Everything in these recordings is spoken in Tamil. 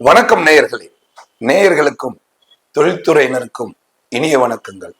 வணக்கம் நேயர்களே. நேயர்களுக்கும் தொழில்துறையினருக்கும் இனிய வணக்கங்கள்.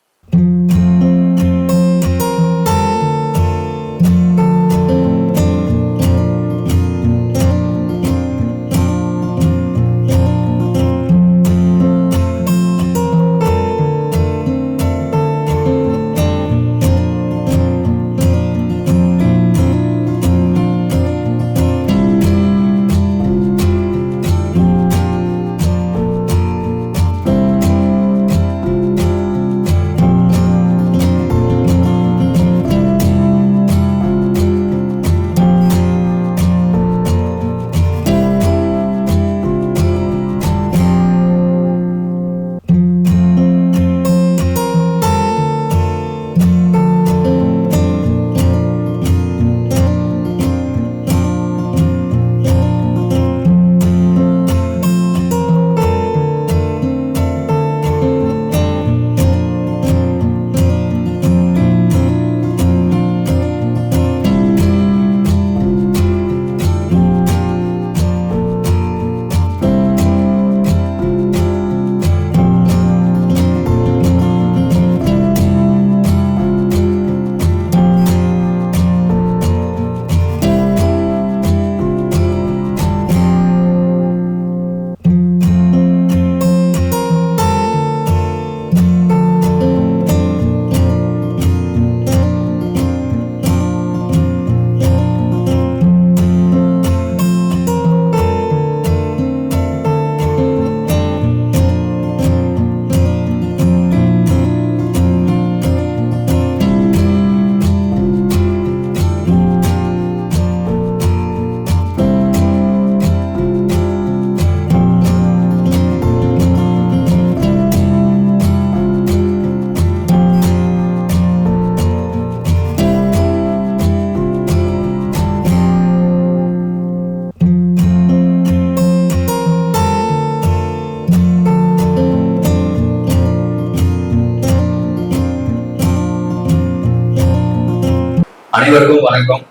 அனைவருக்கும் வணக்கம்.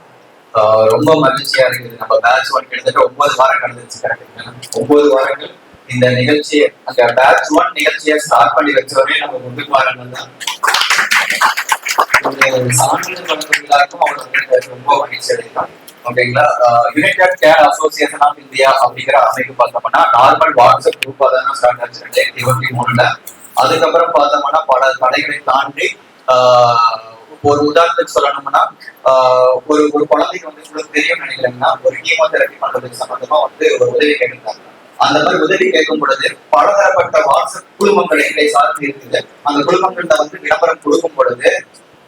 ரொம்ப மகிழ்ச்சியா இருக்குது. நம்ம பேட்ச் 1 கிட்டத்தட்ட 9 வாரம் நடந்துச்சு. கரெக்டுங்களா? 9 வாரங்கள் இந்த நிகழ்ச்சியை, அந்த பேட்ச் 1 நிகழ்ச்சியை ஸ்டார்ட் பண்ணி வச்சவரே நம்ம 9 வாரங்கள் தான். சான்றிதழ் வழங்குவதற்கும் அவங்களுக்கு ரொம்ப மகிழ்ச்சி அடைக்கலாம். ஓகேங்களா? United Care Association of India அப்படிங்கிற அமைப்பு பார்த்தோம்னா நார்மல் வாட்ஸ்அப் குரூப்பா தான் ஸ்டார்ட் ஆச்சு 2023. அதுக்கப்புறம் பார்த்தோம்னா பல தடைகளை தாண்டி ஒரு உதாரணத்துக்கு சொல்லணும்னா ஒரு குழந்தைக்கு வந்து உங்களுக்கு தெரியும் நினைக்கிறேன்னா ஒரு கீமோதெரபி பண்றதுக்கு சம்பந்தமா வந்து ஒரு உதவி கேட்டிருந்தாங்க. அந்த மாதிரி உதவி கேட்கும் பொழுது பலதரப்பட்ட வாட்ஸ்அப் குழுமங்கள் எங்களை சார்ந்து இருக்குது. அந்த குழுமங்கள்ல வந்து விளம்பரம் கொடுக்கும் பொழுது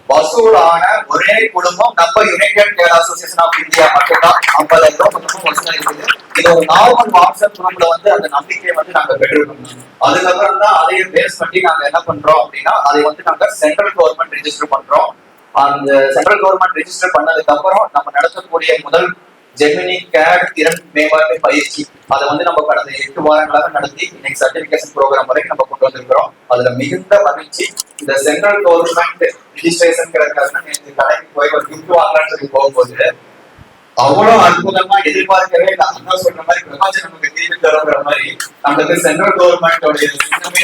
வசூலான ஒரே குழுமம் நம்ம United Care Association of India மட்டும்தான். 50,000 ரூபாய் வசூல் இருக்குது. இது ஒரு நார்மல் வாட்ஸ்அப் குழுமத்துல வந்து அந்த நம்பிக்கையை வந்து நாங்க பெற்றுக்கணும். அதுக்கப்புறம் தான் அதையே பேஸ் பண்ணி நாங்க என்ன பண்றோம் அப்படின்னா அதை வந்து நாங்க சென்ட்ரல் கவர்மெண்ட் ரெஜிஸ்டர் பண்றோம். அந்த சென்ட்ரல் கவர்மெண்ட் ரெஜிஸ்டர் பண்ணதுக்கு அப்புறம் நம்ம நடத்தக்கூடிய முதல் ஜெமினி கேட் திறன் மேம்பாட்டு பயிற்சி அதை வந்து நம்ம கடந்த 8 வாரங்களாக நடத்தி இன்னைக்கு சர்டிபிகேஷன் ப்ரோக்ராம் வரைக்கும் நம்ம கொண்டு வந்திருக்கிறோம். அதுல மிகுந்த மகிழ்ச்சி. இந்த சென்ட்ரல் கவர்மெண்ட் ரெஜிஸ்ட்ரேஷன் நேற்று கடைக்கு போய் ஒரு கிஃப்ட் வாங்கலாம்னு சொல்லி போகும்போது அவ்வளவு அற்புதமா எதிர்பார்க்கவே இல்லை. அண்ணா சொல்ற மாதிரி பிரபஞ்சம் நமக்கு தீர்வு தருங்கிற மாதிரி நமக்கு சென்ட்ரல் கவர்மெண்டோடைய சின்னமே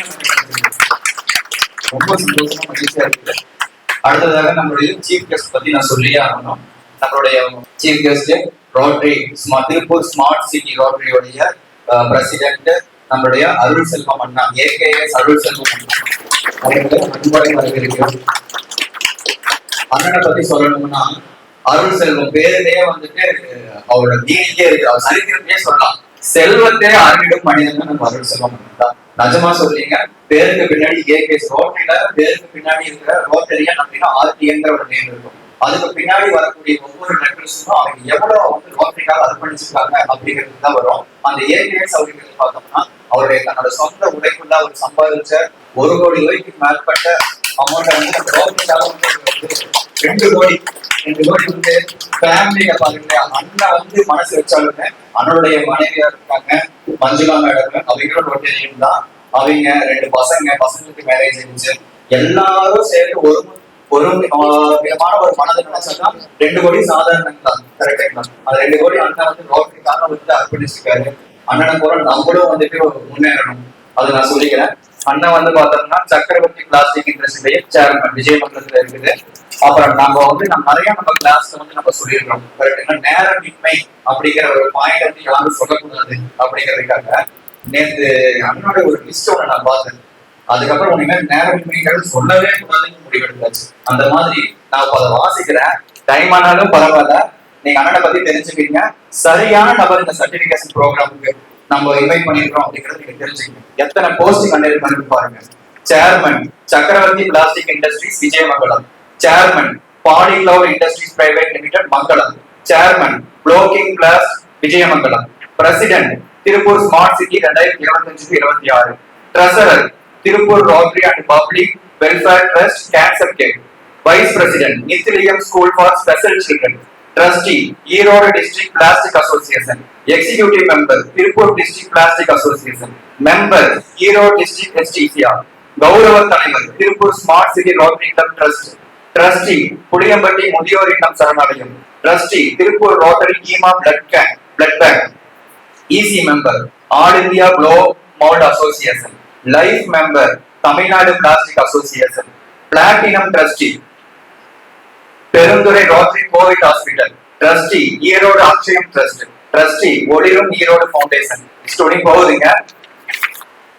ரொம்ப சந்தோஷமா மகிழ்ச்சியா இருக்கு. அடுத்ததாக நம்மளுடைய சீஃப் கெஸ்ட் பத்தி நான் சொல்லியே ஆகணும். நம்மளுடைய chief guest rotary Tiruppur smart city ரோட்டரியோடைய பிரசிடென்ட் நம்மளுடைய அருள் செல்வம் அண்ணா, ஏகேஎஸ் அருள் செல்வம் அண்ணா. அண்ணனை பத்தி சொல்லணும்னா அருள் செல்வம் பேருலயே வந்துட்டு அவரோட மீனிங்கே இருக்கு. அவர் சரித்திரத்திலே சொல்லலாம், செல்வத்தை அறிவிடும் மனிதன் நம்ம அருள் செல்வம் தான். நிஜமா சொல்றீங்க. பேருக்கு பின்னாடி ஏகேஎஸ் ரோட்டரியில பேருக்கு பின்னாடி இருக்கிற ரோட்டரியன் அப்படின்னா ஆர்டிங்கிற ஒரு நேம் இருக்கும். அதுக்கு பின்னாடி வரக்கூடிய ஒவ்வொரு லெட்டர்ஸும் அவங்க எவ்வளவு வந்து ரோட்டரிக்காக அர்ப்பணிச்சிருக்காங்க அப்படிங்கிறது தான் வரும். அந்த ஏகேஎஸ் அப்படிங்கிறது பார்த்தோம்னா அவருடைய தன்னோட சொந்த உழைப்புள்ள அவர் சம்பாதிச்ச 1 கோடி ரூபாய்க்கு மேற்பட்ட அமௌண்ட் வந்து ரோட்டரிக்காக வந்து 2 கோடி வந்து ஃபேமிலியை பாருங்க. அண்ணா வந்து மனசு வச்சாலுமே அண்ணனுடைய மனைவியா இருக்காங்க மஞ்சுளா மேடம், அவங்களும் ரோட்டரியன் தான். அவங்க 2 பசங்களுக்கு மேரேஜ் இருந்துச்சு. எல்லாரும் சேர்ந்து ஒரு விதமான ஒரு மனதை நினைச்சாதான் 2 கோடி சாதாரண தான். கரெக்டா? அது 2 கோடி அண்ணா வந்து ரோட்டரிக்காக வந்து அர்ப்பணிச்சிருக்காரு. அண்ணனை போல நம்மளும் வந்துட்டு முன்னேறணும். அது நான் சொல்லிக்கிறேன். அண்ணன் வந்து பார்த்தோம்னா சக்கரவர்த்தி பிளாஸ்டிக் இண்டஸ்ட்ரியுடைய சேர்மன் விஜயமங்கலத்துல இருக்குது. அப்புறம் நம்ம கிளாஸ்ல வந்து நம்ம சொல்லிடுறோம் நேரமின்மை அப்படிங்கிற ஒரு பாயிண்ட் வந்து யாரும் சொல்லக்கூடாது அப்படிங்கிறதுக்காக நேற்று அண்ணனோட ஒரு லிஸ்ட் ஒன்று நான் பார்த்தேன். அதுக்கப்புறம் உண்மையில நேரமின்மைகள் சொல்லவே கூடாதுன்னு முடிவெடுத்தாச்சு. அந்த மாதிரி நான் இப்போ அதை வாசிக்கிறேன். டைம் ஆனாலும் பரவாயில்ல, நீங்க அண்ணனை பத்தி தெரிஞ்சுக்கிறீங்க. சரியான நபர் இந்த சர்டிபிகேஷன் ப்ரோக்ராமுக்கு நம்ம இன்வைட் பண்ணிருக்கோம் அப்படிங்கறது நீங்க தெரிஞ்சுக்கணும். எத்தனை போஸ்டிங் பண்ணிருக்காங்க பாருங்க. Chairman Chakravarthy plastic industries Vijayamangalam, chairman Polycloud industries private limited Mangalam, chairman ப்ளோக்கிங் கிளாஸ் Vijayamangalam, president Tiruppur smart city 2025-26, treasurer Tiruppur rotary and public welfare trust cancer care, vice president நித்திலியம் school for special children, trustee Erode district plastic association, executive member Tiruppur district plastic association, member Erode district SDCR, கௌரவ தலைவர் Tiruppur smart city rotary club trust, trustee Puliyampatti முதியோர் இல்லம் சரணாலயம், trustee Tiruppur rotary keema blood bank, EC member all India blow mould association, life member Tamil Nadu plastic association, platinum trustee Perundurai rotary covid hospital, trustee Erode Akshayam trust, trustee Olirum Erode foundation ஸ்டூடிங் போகுதுங்க.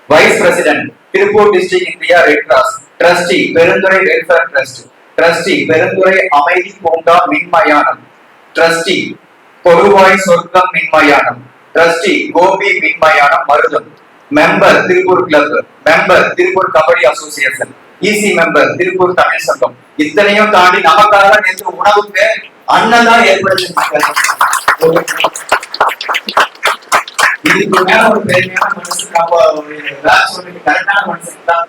Vice president Tiruppur district India red cross, trustee Perundurai welfare trust, trustee Perundurai அமைதி பூங்கா மின்மயானம், ட்ரஸ்டி கொடுவாய் சொர்க்கம் மின்மயானம், ட்ரஸ்டி கோபி மின்மயானம் மருதம், member Tiruppur club, member Tiruppur kabaddi association, EC member Tiruppur Tamil சங்கம். இத்தனையும் தாண்டி நமக்காக நேற்று உணவுக்கு அண்ணன் தான் ஏற்படுத்திருக்காங்க. இதுக்கு மேல ஒரு பெருமையான மனசு கரெக்டான மனசுக்கு தான்.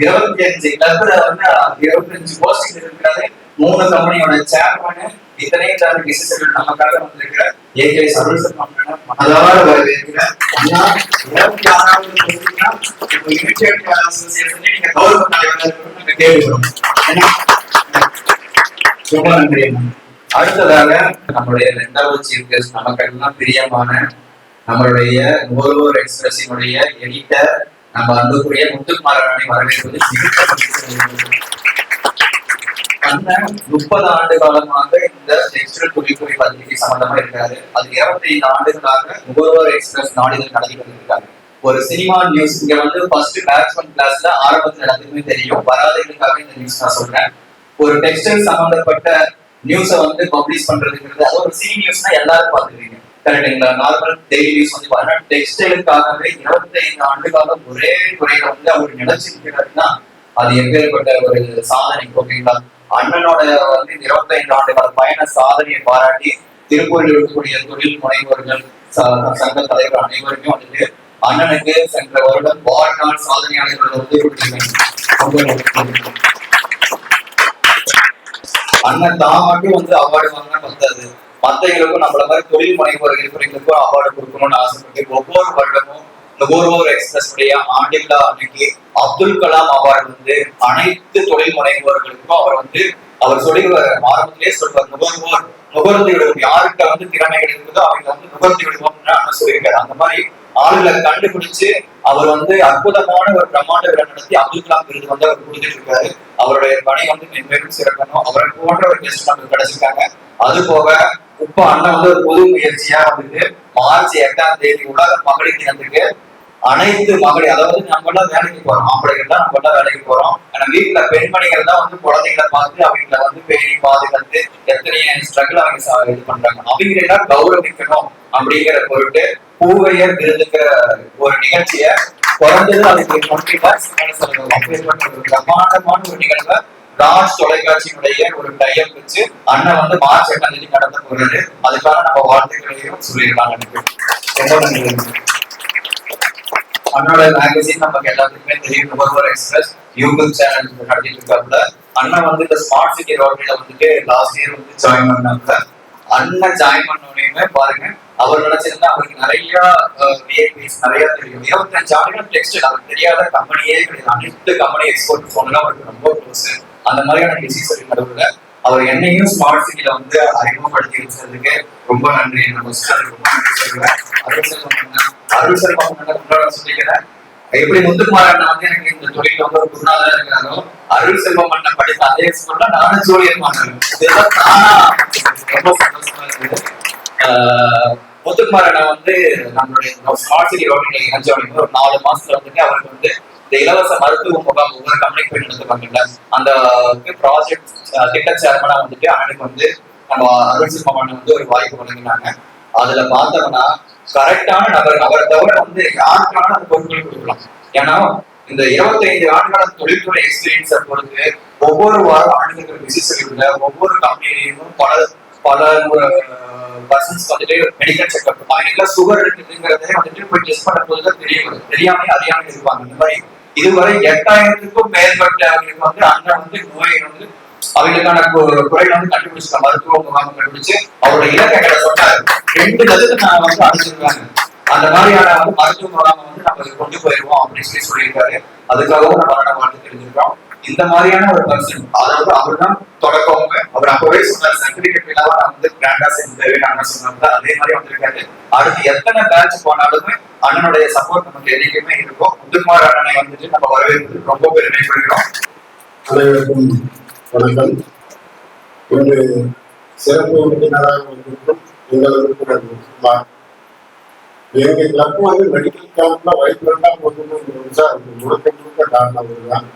25 கிளப்ல வந்து 25 போஸ்டிங் இருக்கிறது. 3 கம்பெனியோட சேர்மன் இத்தனையும் தாண்டி டிசிஷன் நமக்காக வந்திருக்கிற ஏகே சர்வீஸ் அதோட வரவேற்கிறேன். 26வது அசோசியேஷன் நீங்க கௌரவ தலைவர்கள் கேள்விப்படும். ரொம்ப நன்றி. அடுத்ததாக நம்மளுடைய 2வது சீஃப் கெஸ்ட் நமக்கு எல்லாம் பிரியமான நம்மளுடைய நுகர்வோர் எக்ஸ்பிரஸினுடைய எடிட்டர் நம்ம அன்புக்குரிய முத்துக்குமாரனை வரவேற்பது. அண்ணன் 30 ஆண்டு காலமாக இந்த டெக்ஸ்டைல் தொழில்துறை பத்திரிகை சம்பந்தமா இருக்காரு. அது 25 ஆண்டுகளாக நுகர்வோர் எக்ஸ்பிரஸ் நாளிதழ் நடத்தி கொண்டிருக்காங்க. ஒரு சினிமா நியூஸ் இங்க வந்து ஃபர்ஸ்ட் பேட்ச்மேன் கிளாஸ்ல ஆரம்பத்துல எல்லாத்துக்குமே தெரியும். வராதவங்களுக்காக இந்த நியூஸ் நான் சொல்றேன். ஒரு டெக்ஸ்டைல் சம்பந்தப்பட்ட நியூஸை வந்து பப்ளிஷ் பண்றதுங்கிறது அது ஒரு சி நியூஸ்னா எல்லாரும் பாத்துக்கிறீங்க. கரெக்டுங்களா? நார்மல் டெய்லி நியூஸ் வந்து பாத்தீங்கன்னா டெக்ஸ்டைலுக்காகவே 25 ஆண்டு காலம் ஒரே துறையில வந்து அவர் நினைச்சிருக்கிறாருன்னா அது எப்பேற்பட்ட ஒரு சாதனை. ஓகேங்களா? அண்ணனோட வந்து 25 ஆண்டு கால பயண சாதனையை பாராட்டி திருப்பூரில் இருக்கக்கூடிய தொழில் முனைவோர்கள் சங்க தலைவர் அனைவருமே வந்துட்டு அண்ணனுக்கு சென்ற வருடம் வாழ்நாள் சாதனையாளர்கள் வந்து அண்ணன் தான் மட்டும் வந்து அவார்டு வாங்கினா பத்தாது, மற்றவங்களுக்கும் நம்மள மாதிரி தொழில் முனைவோர் இருக்கிறவங்களுக்கும் அவார்டு கொடுக்கணும்னு ஆசைப்பட்டு ஒவ்வொரு வருடமும் நுகர்வோர் எக்ஸ்பிரஸ் உடைய ஆண்டில்லா அன்னைக்கு அப்துல் கலாம் அவார்டு வந்து அனைத்து தொழில் முனைவோர்களுக்கும் அவர் சொல்லிடுவார். ஆரம்பத்திலே சொல்வார், நுகர்ந்து விடுவோம், யாருக்கு வந்து திறமைகள் இருக்குதோ அவங்க வந்து நுகர்ந்து விடுவோம்னு சொல்லியிருக்காரு. அந்த மாதிரி ஆளுகளை கண்டுபிடிச்சு அவர் வந்து அற்புதமான ஒரு பிரம்மாண்ட விழா நடத்தி அப்துல் கலாம் விருது வந்து அவர் கொடுத்துட்டு இருக்காரு. அவருடைய பணி வந்து மென்மேலும் சிறக்கணும். அவரை போன்ற ஒரு கெஸ்ட் நமக்கு கிடைச்சிருக்காங்க. அது போக இப்ப அண்ணன் வந்து ஒரு பொது முயற்சியா வந்துட்டு மார்ச் 8ஆம் தேதி உலக மகளிர் தினத்துக்கு அனைத்து மகளிர், அதாவது நம்ம எல்லாம் வேலைக்கு போறோம், ஆம்பளைகள் தான் நம்ம எல்லாம் வேலைக்கு போறோம். ஆனா வீட்டுல பெண்மணிகள் தான் வந்து குழந்தைகளை பார்த்து அவங்களை வந்து பேணி பாதுகாத்து எத்தனைய ஸ்ட்ரகிள் அவங்க இது பண்றாங்க. அவங்கள கௌரவிக்கணும் அப்படிங்கிற பொருட்டு பூவையர் விருதுங்கிற ஒரு நிகழ்ச்சிய குறைஞ்சது அதுக்கு 20 lakhs பிரம்மாண்டமான ஒரு நிகழ்வை ராஜ் தொலைக்காட்சியினுடைய ஒரு டைப் வச்சு அண்ணன் வந்து மார்ச் 8ஆம் தேதி நடத்த போறாரு. அதுக்காக நம்ம வாழ்த்துக்களையும் சொல்லியிருக்காங்க. ரொம்ப நன்றி. அண்ணோட மேகசின் நமக்கு எல்லாத்துக்குமே தெரியும், நுகர்வோர் எக்ஸ்பிரஸ் யூடியூப் சேனல் நடத்திட்டு இருக்காப்புல. அண்ணன் வந்து இந்த ஸ்மார்ட் சிட்டி ரோட்ல வந்துட்டு லாஸ்ட் இயர் வந்து ஜாயின் பண்ணாங்க. அண்ணன் ஜாயின் பண்ணோடனே பாருங்க, அவர் நினைச்சிருந்தா அவருக்கு நிறைய விஐபிஸ் நிறைய தெரியும். 25 ஆண்டுகள் டெக்ஸ்டைல் அவருக்கு தெரியாத கம்பெனியே கிடையாது. அனைத்து கம்பெனி எக்ஸ்போர்ட் போனா அவருக்கு ரொம்ப க்ளோஸ். அந்த மாதிரியான டிசிஸ் நடுவில் அவர் என்னையும் ஸ்மார்ட் சிட்டில வந்து அறிமுகப்படுத்தி வச்சதுக்கு ரொம்ப நன்றி. ரொம்ப நன்றி சொல்லுவேன். அருள் செல்வம் கொண்டாட சொல்லிக்கிறேன். எப்படி முத்துக்குமார் அண்ணா வந்து எனக்கு இந்த தொழில் வந்து ஒரு குருநாதரா இருக்காரோ, அருள் செல்வம் அண்ணன் படித்த அதே ஸ்கூல்ல நானும் ஜூனியர் மாணவன். இதெல்லாம் தானா ரொம்ப சந்தோஷமா இருக்குது. முத்துக்குமார் அண்ணா வந்து நம்மளுடைய ஸ்மார்ட் சிட்டி ரோட்டில் இணைஞ்சவங்க ஒரு 4 மாசத்துல வந்துட்டு அவருக்கு வந்து இந்த இலவச மருத்துவ முகாம் ஒவ்வொரு கம்பெனி போய் நடத்துவாங்கல்ல, அந்த ப்ராஜெக்ட் திட்ட சேர்மனா வந்துட்டு அண்ணனுக்கு வந்து நம்ம அருள் செல்வம் அண்ணன் வந்து ஒரு வாய்ப்பு வழங்கினாங்க. அதுல பார்த்தோம்னா கரெக்டான நபர், அவரை தவிர வந்து யாருக்கான அந்த பொருட்கள் கொடுக்கலாம். ஏன்னா இந்த 25 ஆண்டுகள தொழில்துறை எக்ஸ்பீரியன்ஸை பொறுத்து ஒவ்வொரு வாரம் ஆண்டுகள் விசிட் ஒவ்வொரு கம்பெனிலையும் பல பர்சன்ஸ் வந்துட்டு மெடிக்கல் செக்அப் அவங்களுக்கு சுகர் இருக்குதுங்கிறதே வந்துட்டு போய் டெஸ்ட் பண்ண போதுதான் தெரியாம அறியாம இருப்பாங்க. இந்த மாதிரி இதுவரை 8000க்கும் மேற்பட்டவங்களுக்கு வந்து அண்ணன் வந்து நோயை வந்து அவங்களுக்கான குறைகளை வந்து கண்டுபிடிச்ச மருத்துவ முகாம் கண்டுபிடிச்சு அவரோட இலக்கங்களை சொன்னாரு. 2 லட்சத்துக்கு நான் வந்து அனுப்பிச்சிருக்காங்க. அந்த மாதிரியான வந்து மருத்துவ முகாமை வந்து நம்ம கொண்டு போயிருவோம் அப்படின்னு சொல்லியிருக்காரு. அதுக்காகவும் நம்ம வாழ்த்து தெரிஞ்சிருக்கோம். இந்த மாதிரியான ஒரு பர்சன், அதாவது அவர் தான் தொடக்கவங்க. அவர் அப்பவே சொன்னார் சர்டிபிகேட் இல்லாம நான் வந்து கிராண்டா செஞ்சு அண்ணன் சொன்னாங்க. அதே மாதிரி வந்திருக்காரு. அடுத்து எத்தனை பேட்ச் போனாலுமே அண்ணனுடைய சப்போர்ட் நமக்கு எதுக்குமே இருக்கும். முத்துக்குமார் அண்ணனை வந்துட்டு நம்ம வரவேற்பது ரொம்ப பெருமைப்படுகிறோம். அனைவருக்கும் வணக்கம். இன்று சிறப்பு விருந்தினராக வந்திருக்கும் எங்கள் உறுப்பினர் முத்துக்குமார். எங்க கிளப் வந்து மெடிக்கல் கேம்ப்ல வயிற்று ரெண்டாம் போகணும்னு முழுக்க காரணம் தான்.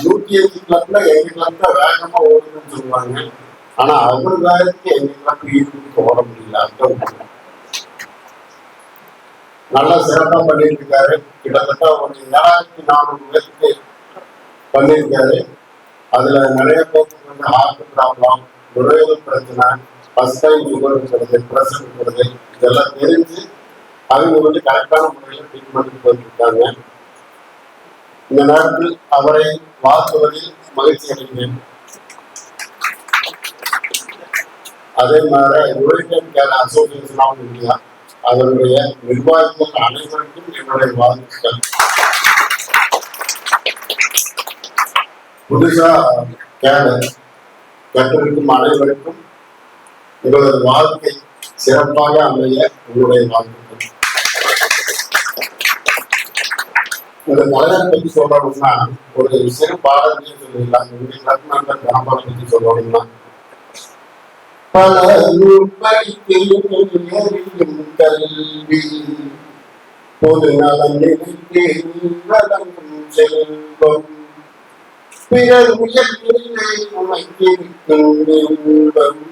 105 கிளப்ல எங்க கிளப்ல வேகமா ஓடுதுன்னு சொல்லுவாங்க. ஆனா அவர் வேகத்துக்கு எங்க கிளப் ஈடுபட்டு ஓட முடியல. அர்த்தம் நல்லா சிறப்பா பண்ணிட்டு இருக்காரு. கிட்டத்தட்ட ஒரு 7400 பேருக்கு பண்ணியிருக்காரு. அதுல நிறைய பேருக்கு வந்து ஹார்ட் ப்ராப்ளம், நுரையீரல் பிரச்சனை, ஃபர்ஸ்ட் டைம் சுகர் இருக்கிறது, பிரஷர் இருக்கிறது, இதெல்லாம் தெரிஞ்சு அவங்க வந்து கரெக்டான முறையில் ட்ரீட்மெண்ட் போயிட்டு இருக்காங்க. இந்த நேரத்தில் அவரை வாழ்த்துவதில் மகிழ்ச்சி அடைகிறேன். அதே மாதிரி United Care Association of India அதனுடைய நிர்வாகிகள் அனைவருக்கும் என்னுடைய வாழ்த்துக்கள். புதுசா கேடர் கற்றிருக்கும் அனைவருக்கும் உங்களது வாழ்க்கை சிறப்பாக அமைய உங்களுடைய வாழ்த்துக்கள். இந்த தலைவரை பற்றி சொல்லணும்னா ஒரு சிறு பாடல்களே சொல்லிடலாம். இந்த கிராமத்தை பற்றி சொல்லணும்னா பல கல்வி பொது நலம் நினைத்தே வழங்கும் செல்வம் பிறர் உயர்நிலை உமைத்திருக்கும் இன்பம்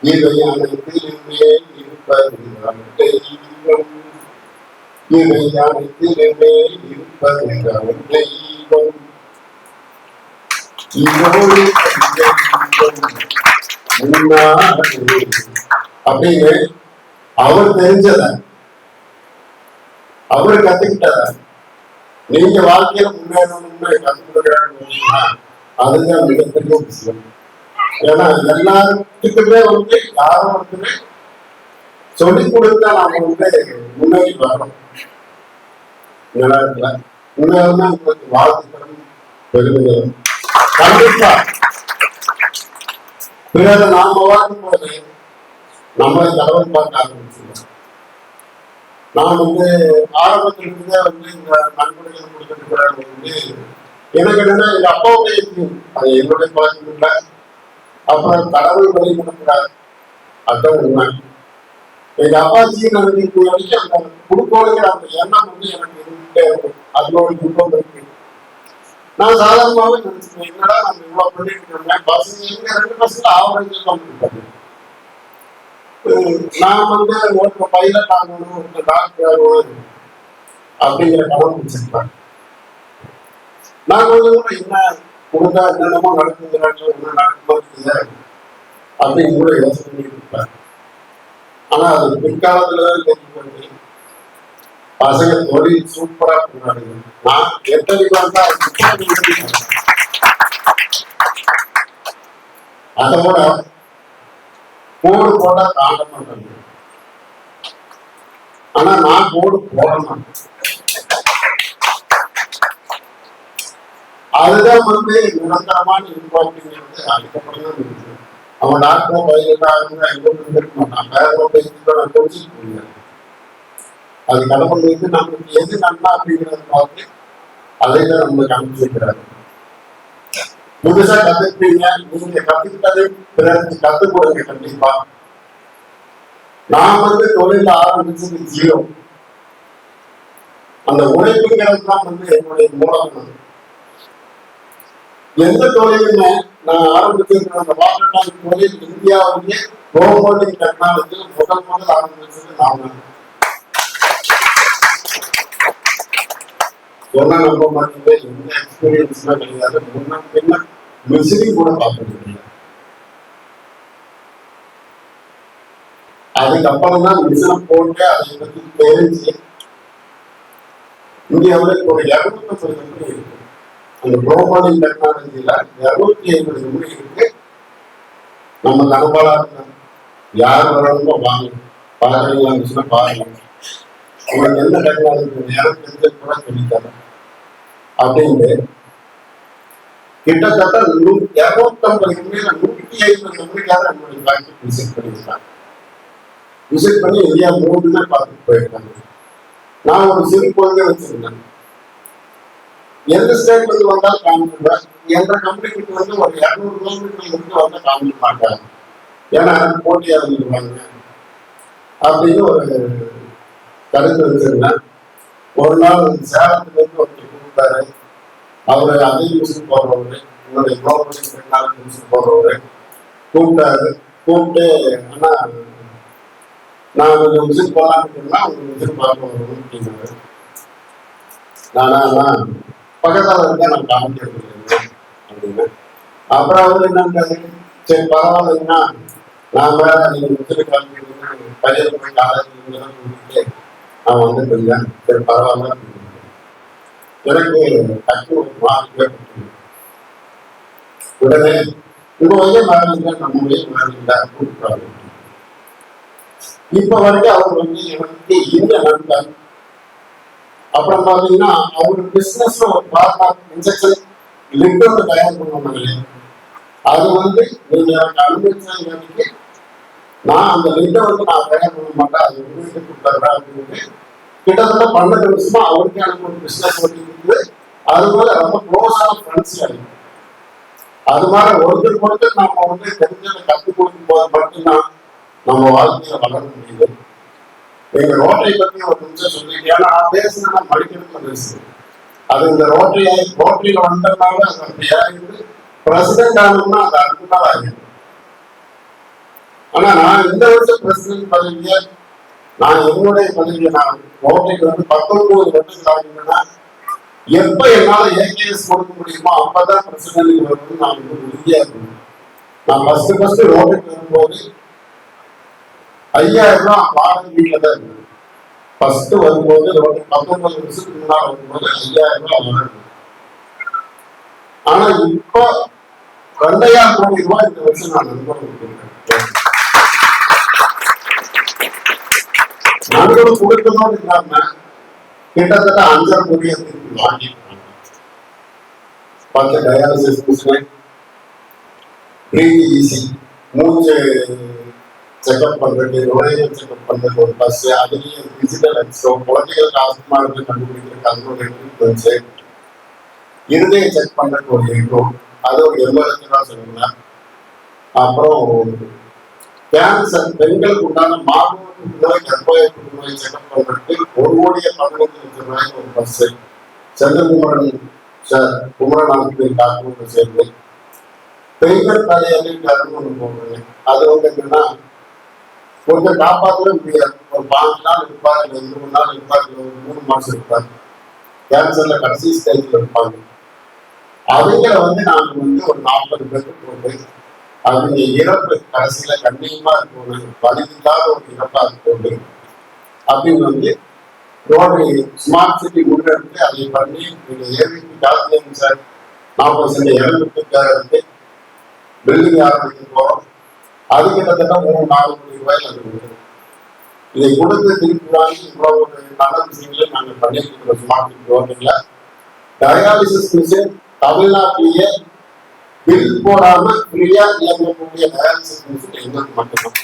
இவை அனைத்திலுமே இருப்பது தெய்வம். இவை அனைத்திலுமே இருப்பது தெய்வம். அப்படின்னு அவர் தெரிஞ்சத அவர் கத்துக்கிட்டத நீங்க வாழ்க்கையில முன்னேறணும்னு கத்துக்கிறாங்கன்னா அதுதான் மிகப்பெரிய விஷயம். ஏன்னா எல்லாத்துக்குமே வந்து யாரும் வந்து சொல்லிக் கொடுத்தா நாம வந்து முன்னேறி வரணும். இந்த நேரத்துல முன்னேறினா உங்களுக்கு வாழ்த்துக்களும் பெருமைகளும் கண்டிப்பா. பிறகு நாம வாழும் போது நம்மளை கடவுள் பார்க்க ஆரம்பிச்சிருக்கோம். நான் வந்து ஆரம்பத்திலிருந்தே வந்து இந்த நன்கொடைகள் கொடுத்துட்டு வந்து எனக்கு என்னன்னா எங்க அப்பாவுடைய அது என்னுடைய பழக்கம் இல்லை. அப்புறம் கடவுள் வழி கொடுக்கிறார், அதான் உண்மை. எங்க அப்பாச்சி நடந்துக்கு வரைக்கும் அந்த குடுக்கோடுங்கிற அந்த எண்ணம் வந்து எனக்கு இருந்துட்டே இருக்கும். அதோட குடும்பம் இருக்கு. நான் சாதாரணமாவே நினைச்சுக்கேன், என்னடா நம்ம இவ்வளவு பண்ணிட்டு இருக்கோம், பசங்க எங்க 2 பசங்க ஆவரேஜ் பண்ணிருக்காங்க. நான் வந்து ஒரு பைலட் ஆகணும், ஒரு டாக்டர் ஆகணும் அப்படிங்கிற கனவு வச்சிருப்பேன். நான் கொஞ்சம் என்ன கொடுத்தா என்னென்னமோ நடக்குங்கிறாங்க, என்ன நடக்குது அப்படின்னு கூட யோசனை பண்ணிட்டு இருப்பேன். ஆனா அது பிற்காலத்துலதான் தெரிஞ்சு பசங்க தொழில் சூப்பரா பண்ணாங்க. நான் எத்தனை அதோட கோடு போட்டா தாண்ட மாட்டாங்க. ஆனா நான் கோடு போட மாட்டேன். அதுதான் வந்து நிரந்தரமான இன்பம் அப்படிங்கிறது. அதுக்கப்புறம் தான் இருக்குது. அவன் டாக்டரோ பைலட்டாக இருக்க மாட்டான். வேற பேசிட்டு தெரிஞ்சுக்க முடியாது. அது கடவுள் வந்து நம்மளுக்கு எது நன்மை அப்படிங்கிறத பார்த்து அதை தான் நம்மளுக்கு அனுப்பிச்சிருக்கிறாரு. புதுசா கத்துக்கிட்டீங்க, நீங்க கத்துக்கிட்டது பிறருக்கு கத்துக் கொடுங்க. கண்டிப்பா நான் வந்து தொழில ஆரம்பிச்சது 0. அந்த உழைப்புங்கிறது தான் வந்து என்னுடைய மூலம். எந்த தொழிலுமே நான் ஆரம்பிச்சிருக்கிற அந்த வாட்டர் டேங்க் தொழில் இந்தியாவிலேயே ரோபோட்டிக் டெக்னாலஜியில் முதல் ஆரம்பிச்சது நான் தான். சொன்ன நம்ப மாட்டீங்க, எந்த எக்ஸ்பீரியன்ஸ்மே கிடையாது. முன்ன பின்ன மிஷினி கூட பார்க்க முடியாது. அதுக்கப்புறம் தான் மிஷினை போட்டு அதை பற்றி தெரிஞ்சு இந்தியாவில் ஒரு 250 கம்பெனி இருக்கு. அந்த ரோபோட்டிக் டெக்னாலஜியில 250 கம்பெனி இருக்கு. நம்ம தனபாலா யார் வரணுமோ வாங்க, பாக்குறீங்களா மிஷினை பாருங்க, உங்களுக்கு எந்த டெக்னாலஜி யாரும் தெரிஞ்சது கூட சொல்லித்தரேன் அப்படின்னு கிட்டத்தட்ட 250 கம்பெனியில 150 கம்பெனிக்காக நம்மளுடைய ஃபேக்டரி விசிட் பண்ணியிருக்காங்க. விசிட் பண்ணி இந்தியா 3 பார்த்துட்டு போயிருக்காங்க. நான் ஒரு சிறு கொள்கை வச்சிருந்தேன், எந்த ஸ்டேட்ல இருந்து வந்தாலும் காமிக்கிறேன், எந்த கம்பெனிக்கு வந்து ஒரு 200 கிலோமீட்டர்ல இருந்து வந்தா காமிக்க மாட்டாங்க, ஏன்னா போட்டியாளர்கள் அப்படின்னு ஒரு கருத்து வச்சிருந்தேன். ஒரு நாள் சேலத்துல இருந்து ஒருத்தர் கூப்பிட்டாரு. அவரு அதே மிஷின் போடுறவரு, என்னுடைய குளோபல் டெக்னாலஜி மிஷின் போடுறவரு கூப்பிட்டாரு. கூப்பிட்டு ஆனா நான் கொஞ்சம் மிஷின் போடலாம்னா உங்களுக்கு மிஷின் பார்க்க வரணும் அப்படின்னாரு. நானா பக்கத்தால் இருந்தா நான் காமிக்கிறது அப்படின்னு. அப்புறம் அவரு என்னன்றாரு, சரி பரவாயில்லைன்னா நான் வேற நீங்க மிஷின் காமிக்கிறீங்கன்னா பையன் போய் காலேஜ் கூட்டிட்டு நான் வந்துட்டு இருந்தேன். சரி பரவாயில்ல. எனக்கு டக்கு ஒரு மார்க் உடனே உங்க வகையே மாறிங்க, நம்ம வகையே மாறிங்களா கூப்பிட்டாரு. இப்ப வரைக்கும் அவர் வந்து எனக்கு இந்த நண்பர். அப்புறம் பாத்தீங்கன்னா அவரு பிசினஸ் ஒரு பார்ட்னர் இன்ஜெக்ஷன் லிட்டோட தயார் பண்ணுவாங்க. அது வந்து நீங்க எனக்கு அனுமதிச்சதுக்கு நான் அந்த லிட்டை வந்து நான் தயார் பண்ண மாட்டேன், அது உங்களுக்கு கொடுத்துறேன் அப்படின்னு கிட்டத்தட்ட 12 வருஷமா அவருக்கு எனக்கு ஒரு பிசினஸ் இருக்குது. அது போல ரொம்ப க்ளோஸான ஃப்ரெண்ட்ஸ் ஆகிடும். அது மாதிரி ஒருத்தருக்கு நம்ம வந்து தெரிஞ்சதை கற்றுக் கொடுக்கும் போது மட்டும்தான் நம்ம வாழ்க்கையில வளர முடியுது. எங்க ரோட்டை பத்தி ஒரு நிமிஷம் சொல்லிட்டு, ஏன்னா நான் பேசுனா மடிக்கிறதுல பேசுறேன். அது இந்த ரோட்டரியில வந்ததுனால அது அப்படி ஆகிடுது. பிரசிடென்ட் ஆகணும்னா அது அடுத்த நாள் ஆகிடும். ஆனா நான் இந்த வருஷம் பிரசிடென்ட் பதவியை நான் என்னுடைய பதவியை நான் ரோட்டைக்கு வந்து 19 வருஷம் ஆகினா எப்ப என்னால ஏகேஎஸ் கொடுக்க முடியுமோ அப்பதான் பிரசிடென்ட் வரும்னு நான் வந்து உறுதியா இருக்கணும். நான் ஃபர்ஸ்ட் ரோட்டைக்கு வரும்போது 5000 ரூபாய் வாடகை வீட்டுல தான் இருந்தேன். ஃபர்ஸ்ட் வரும்போது 19 வருஷத்துக்கு முன்னாடி வரும்போது 5000 ரூபாய் வாடகை. ஆனா இப்போ 2000 கோடி ரூபாய் இந்த வருஷம் நான் நண்பர்கள் கொடுக்குறேன். நண்பர்கள் கொடுக்கணும்னு இல்லாம கிட்டத்தட்ட 5.5 கோடியை திருப்பி வாங்கிட்டாங்க. 10 டயாலிசிஸ் மிஷின், ஈஸி மூச்சு செக்அப் பண்றது, நுழைவு செக்அப் பண்றது ஒரு பஸ், அதுலேயே டிஜிட்டல் எக்ஸ்ரோ, குழந்தைகளுக்கு ஆஸ்துமா இருந்து கண்டுபிடிக்கிறதுக்கு அது ஒரு எக்யூப்மெண்ட்ஸ், இருதய செக் பண்றது ஒரு எக்ரோ, அது ஒரு 80 லட்சம் ரூபா சொல்லுங்க. அப்புறம் கேன்சர் பெண்களுக்கு உண்டான மார்பக புற்றுநோய், கர்ப்பய புற்றுநோய் செக்அப் பண்றதுக்கு 1,15,00,000 ரூபாய்க்கு ஒரு பஸ், செந்தகுமரன் சார் குமரன் ஆஸ்பத்திரி டாக்டர் சேர்ந்து பெண்கள் தலையாளின்னு ஒன்று போடுறேன். அது வந்து என்னன்னா ஒருத்தர் காப்பாற்றவே முடியாது. ஒரு 5 நாள் இருப்பார், இல்லை 20 நாள் இருப்பார், இல்லை ஒரு 3 மாசம் இருப்பார். கேன்சர்ல கடைசி ஸ்டேஜ்ல இருப்பாங்க. அவங்கள வந்து நாங்க வந்து ஒரு 40 பேருக்கு போட்டு அவங்க இறப்பு கடைசியில கண்ணியமா இருக்கணும், வலியில்லாத ஒரு இறப்பா இருக்கணும் அப்படின்னு வந்து ரோடு ஸ்மார்ட் சிட்டி முன்னெடுத்து அதை பண்ணி ஏவிபி காலத்திலேங்க சார் 40 சென்ட் இறந்துக்காக இருந்து பில்டிங் ஆரம்பிக்க போறோம். அது கிட்டத்தட்ட 3-4 கோடி ரூபாயில் அது கொடுக்குது. இதை கொடுத்து திருப்பி வாங்கி இவ்வளவு ஒரு நல்ல விஷயங்களையும் நாங்கள் பண்ணிட்டு இருக்கிறோம். ஸ்மார்ட் சிட்டி ரோட்டில் டயாலிசிஸ் மிஷின் தமிழ்நாட்டிலேயே பில் போடாம ஃப்ரீயா இயங்கக்கூடிய டயாலிசிஸ் யூனிட் எங்களுக்கு மட்டும்தான்.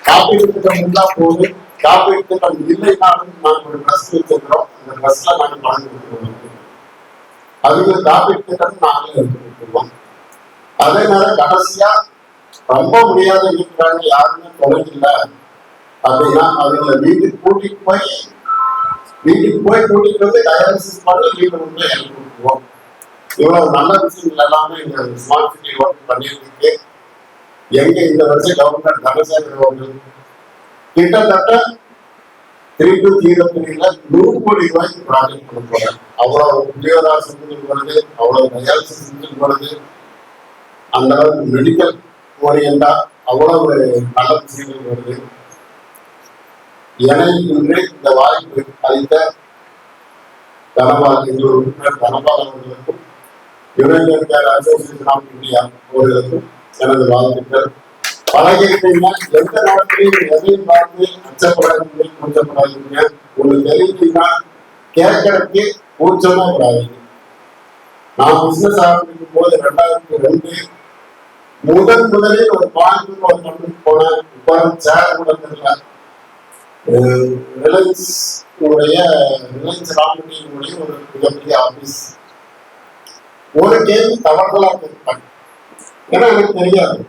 காப்பீட்டு திட்டம் இருந்தா போது, காப்பீட்டு திட்டம் இல்லைனாலும் நாங்கள் ஒரு ட்ரஸ்ட் வச்சிருக்கிறோம். அந்த ட்ரஸ்ட்ல நாங்கள் பணம் கொடுக்கிறோம். அதுக்கு காப்பீட்டு திட்டம் நாங்களே எடுத்து கொடுத்துருவோம். அதே நேரம் கடைசியா ரொம்ப முடியாத இருக்கிறாங்க, யாருமே தொலைவில்லை அப்படின்னா அவங்களை வீட்டுக்கு கூட்டிட்டு போய் கூட்டிட்டு வந்து டயாலிசிஸ் பண்ணி வீட்டு வந்து எனக்கு கொடுத்துருவோம். இவ்வளவு நல்ல விஷயங்கள் எல்லாமே இந்த ஸ்மார்ட் சிட்டி ஒர்க் பண்ணியிருக்கு. எங்க இந்த வருஷம் கவர்மெண்ட் தனசேகர் அவர்கள் கிட்டத்தட்ட 3-0-3 100 கோடி ரூபாய்க்கு ப்ராஜெக்ட் கொடுப்பாங்க. அவ்வளவு உத்தியோகாசத்துக்கு வருது, அவ்வளவு டயாலிசிஸ் வருது, அந்த அளவுக்கு மெடிக்கல் ஓரியண்டா அவ்வளவு நல்ல விஷயங்கள் வருது. எனக்கு இன்று இந்த வாய்ப்பு அளித்த தனபால் என்ற உறுப்பினர் தனபால் அவர்களுக்கும் United Care Association of India அவர்களுக்கும் எனது வாழ்த்துக்கள். பழகிட்டீங்கன்னா எந்த நாட்டிலையும் எதையும் பார்த்து அச்சப்படாதீங்க, கூச்சப்படாதீங்க. உங்களுக்கு தெரிவித்தீங்கன்னா கேட்கறதுக்கு கூச்சமா கூடாதீங்க. நான் பிசினஸ் ஆரம்பிக்கும் போது 2002 முதலில் ஒரு பாயிண்ட் ஒரு கம்பெனிக்கு போனேன். இப்போ சேர் கூட தெரியல. ரிலையன்ஸ் ராமலிங்கனுடைய ஒரு மிகப்பெரிய ஆபீஸ். ஒரு கேள்வி தவறுதலா கேட்பாங்க, ஏன்னா எனக்கு தெரியாது.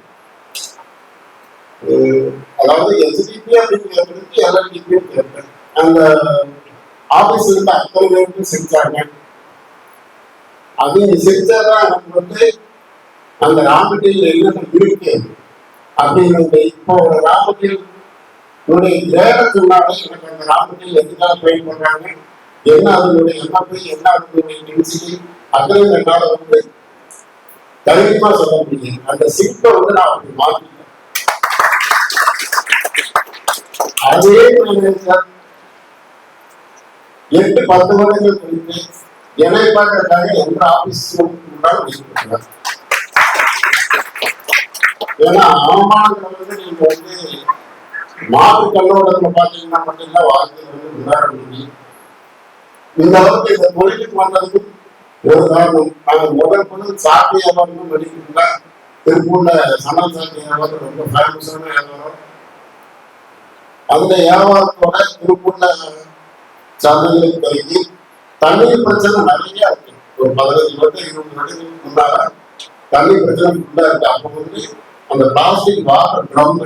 அதாவது எஸ்டிபி அப்படிங்கிறதுக்கு எல்எல்டிபியும் கேட்பேன். அந்த ஆபீஸ்ல இருந்து அத்தனை பேருக்கு சிரிச்சாங்க. அது சிரிச்சாதான் எனக்கு வந்து அந்த ராமட்டியில் என்ன இருக்கு அப்படிங்கிறது. இப்போ ஒரு ராமட்டில் வேலை சொன்னாலே எனக்கு அந்த ராமட்டில் எதுக்காக ட்ரெயின் பண்றாங்க, என்ன அதனுடைய எம்எப்பி, என்ன அதனுடைய டென்சிட்டி, அதையும் என்னால வந்து தைரியமா சொல்ல முடியும். அந்த சிப்பை வந்து நான் அப்படி மாற்றிட்டேன். அதே 8-10 வருடங்கள் கழித்து என்னை பார்க்கறதுக்காக எந்த ஆபீஸ் இருந்தாலும், ஏன்னா அவமானங்களை வந்து நீங்க வந்து மாற்று கண்ணோட்டத்துல பாத்தீங்கன்னா மட்டும்தான் வாழ்க்கையில் வந்து முன்னேற முடியும். இந்த அளவுக்கு இந்த தொழிலுக்கு வந்ததுக்கு ஒரு காரணம், நாங்கள் முதல் சாப்பிட்டு வியாபாரமும் வெளியிட்டா திருப்பூர்ல சணல் சாப்பிட்டு வியாபாரம் ரொம்ப ஃபேமஸான வியாபாரம். அந்த வியாபாரத்தோட திருப்பூர்ல சந்தைகளுக்கு கருதி தண்ணீர் பிரச்சனை நிறைய இருக்கு. ஒரு 15 வருடம் 20 வருடங்களுக்கு முன்னால தண்ணீர் பிரச்சனை ஃபுல்லா இருக்கு. அப்போ வந்து அந்த பிளாஸ்டிக் வாட்டர் ட்ரம்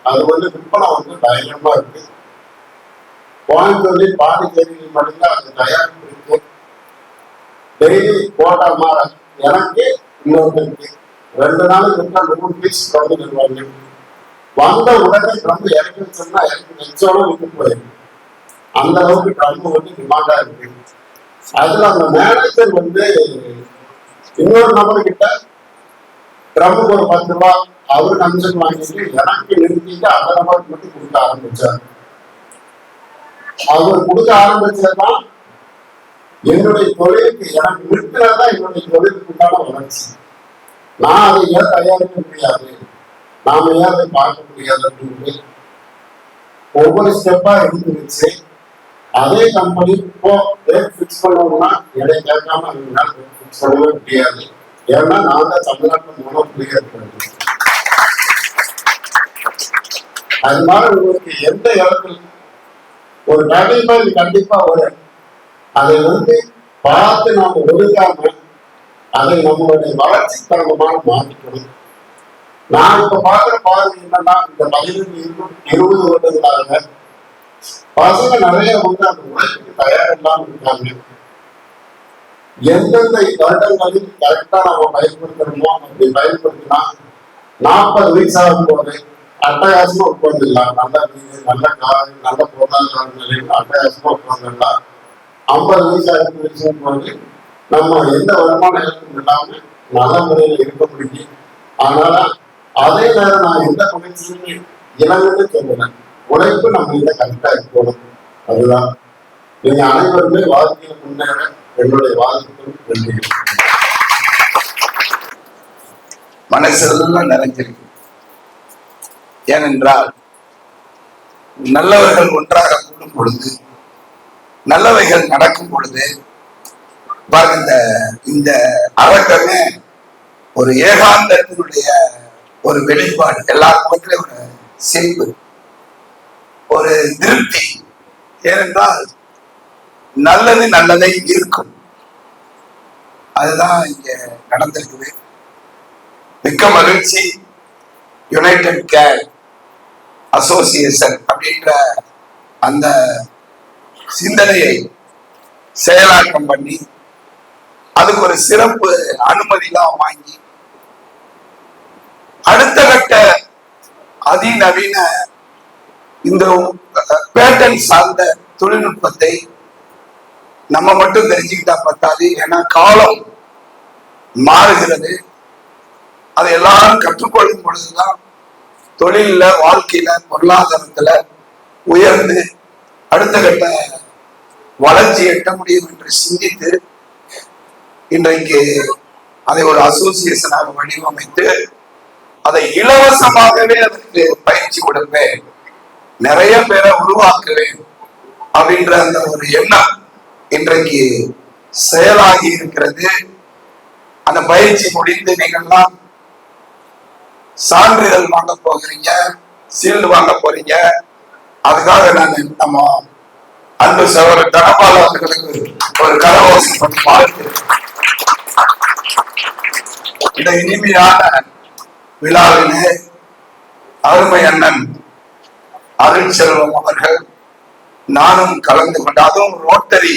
அது வந்து விற்பனை வந்து பயங்கரமா இருக்கு. கோயம்புத்தூர்லயும் பாண்டிச்சேரியில் மட்டும்தான் அது தயாரிப்பு இருக்கு. டெய்லி போட்டா மாற எனக்கு இன்னொருத்தருக்கு 2 நாளைக்கு விட்டா 100 பீஸ் வந்து தருவாங்க. வந்த உடனே ட்ரம் இறக்கி வச்சோம்னா இறக்கி வச்சோட விட்டு போயிருக்கு. அந்த அளவுக்கு ட்ரம் வந்து டிமாண்டா இருக்கு. அதுல அந்த மேனேஜர் வந்து இன்னொரு நபர்கிட்ட ட்ரம்முக்கு ஒரு 10 ரூபாய் அவரு கமிஷன் வாங்கிட்டு எனக்கு நிறுத்திட்டு அந்த நபருக்கு மட்டும் கொடுக்க ஆரம்பிச்சார். அவர் கொடுக்க ஆரம்பிச்சதுதான் என்னுடைய தொழிலுக்கு, எனக்கு நிறுத்தினதான் என்னுடைய தொழிலுக்கு உண்டான வளர்ச்சி. நான் அதை ஏன் தயாரிக்க முடியாது, நாம ஏன் அதை பார்க்க முடியாது அப்படின்னு ஒவ்வொரு ஸ்டெப்பா எடுத்து வச்சு அதே கம்பெனி இப்போ ரேட் ஃபிக்ஸ் பண்ணணும்னா எடை கேட்காம அவங்களால ரேட் ஃபிக்ஸ் பண்ணவே முடியாது. ஏன்னா நான் தான் தமிழ்நாட்டில் மோனோபோலியா இருக்கிறேன். அதனால உங்களுக்கு எந்த இடத்துல ஒரு நடைமுறை கண்டிப்பா வரும். அதை வந்து பார்த்து நாம ஒழுங்காம அதை நம்மளுடைய வளர்ச்சி தரமான மாற்றிக்கணும். நான் இப்ப பாக்குற பார்வை என்னன்னா, இந்த 15-20 வருடங்களாக பசங்க நிறைய வந்து அந்த உழைப்புக்கு தயார் இல்லாம இருக்காங்க. எந்தெந்த வருடங்களில் கரெக்டா நம்ம பயன்படுத்தணுமோ அப்படி பயன்படுத்தினா 40 வயசு ஆகும் போது அட்டகாசமா உட்கார்ந்துடலாம். நல்ல வீடு, நல்ல காரு, நல்ல பொருளாதார நிலையில் அட்டகாசமா உட்கார்ந்துடலாம். 50 வயசு 60 வயசு போது நம்ம எந்த வருமான இழப்பும் இல்லாம நல்ல முறையில் இருக்க முடியும். அதனால அதே நேரம் நான் எந்த பயிற்சியுமே இளங்கன்னு சொல்லுவேன், உழைப்பு நம்ம இதை கரெக்டா இருக்கணும். அதுதான் நீங்க அனைவருமே வாழ்க்கையில் முன்னேற என்னுடைய வாழ்க்கைகள் நன்றி. மனசெல்லாம் நிறைஞ்சிருக்கு. ஏனென்றால் நல்லவர்கள் ஒன்றாக கூடும் பொழுது, நல்லவைகள் நடக்கும் பொழுது பாருங்க, இந்த அரங்கமே ஒரு ஏகாந்தத்தினுடைய ஒரு வெளிப்பாடு. எல்லா முகத்திலும் ஒரு சிரிப்பு, ஒரு திருப்தி. ஏனென்றால் நல்லது நல்லதை இருக்கும். அதுதான் இங்க நடந்திருக்குது. மிக்க மகிழ்ச்சி. யுனைடெட் கேர் அசோசியேஷன் அப்படின்ற அந்த சிந்தனையை செயலாக்கம் பண்ணி அதுக்கு ஒரு சிறப்பு அனுமதிலாம் வாங்கி அடுத்த கட்ட அதிநவீன இந்த பேட்டன் சார்ந்த தொழில்நுட்பத்தை நம்ம மட்டும் தெரிஞ்சுக்கிட்டா பத்தாது. ஏன்னா காலம் மாறுகிறது. அதை எல்லாரும் கற்றுக்கொள்ளும் பொழுதுதான் தொழில, வாழ்க்கையில, பொருளாதாரத்துல உயர்ந்து அடுத்த கட்ட வளர்ச்சி எட்ட முடியும் என்று சிந்தித்து இன்றைக்கு அதை ஒரு அசோசியேஷனாக வடிவமைத்து அதை இலவசமாகவே அதற்கு பயிற்சி கொடுப்பேன், நிறைய பேரை உருவாக்குவேன் அப்படின்ற அந்த ஒரு எண்ணம் இன்றைக்கு செயலாகி இருக்கிறது. அந்த பயிற்சி முடிந்து நீங்கள்லாம் சான்றிதழ் வாங்க போகிறீங்க, சீல்டு வாங்க போறீங்க. அதுக்காக நான் நம்ம அன்பு சகோதரர் தனபால் அவர்களுக்கு ஒரு கரகோஷம் பண்ணி வாழ்த்து. இந்த இனிமையான விழாவிலே அருமை அண்ணன் அருட்செல்வம் அவர்கள் நானும் கலந்து கொண்டு, அதுவும் ரோட்டரி.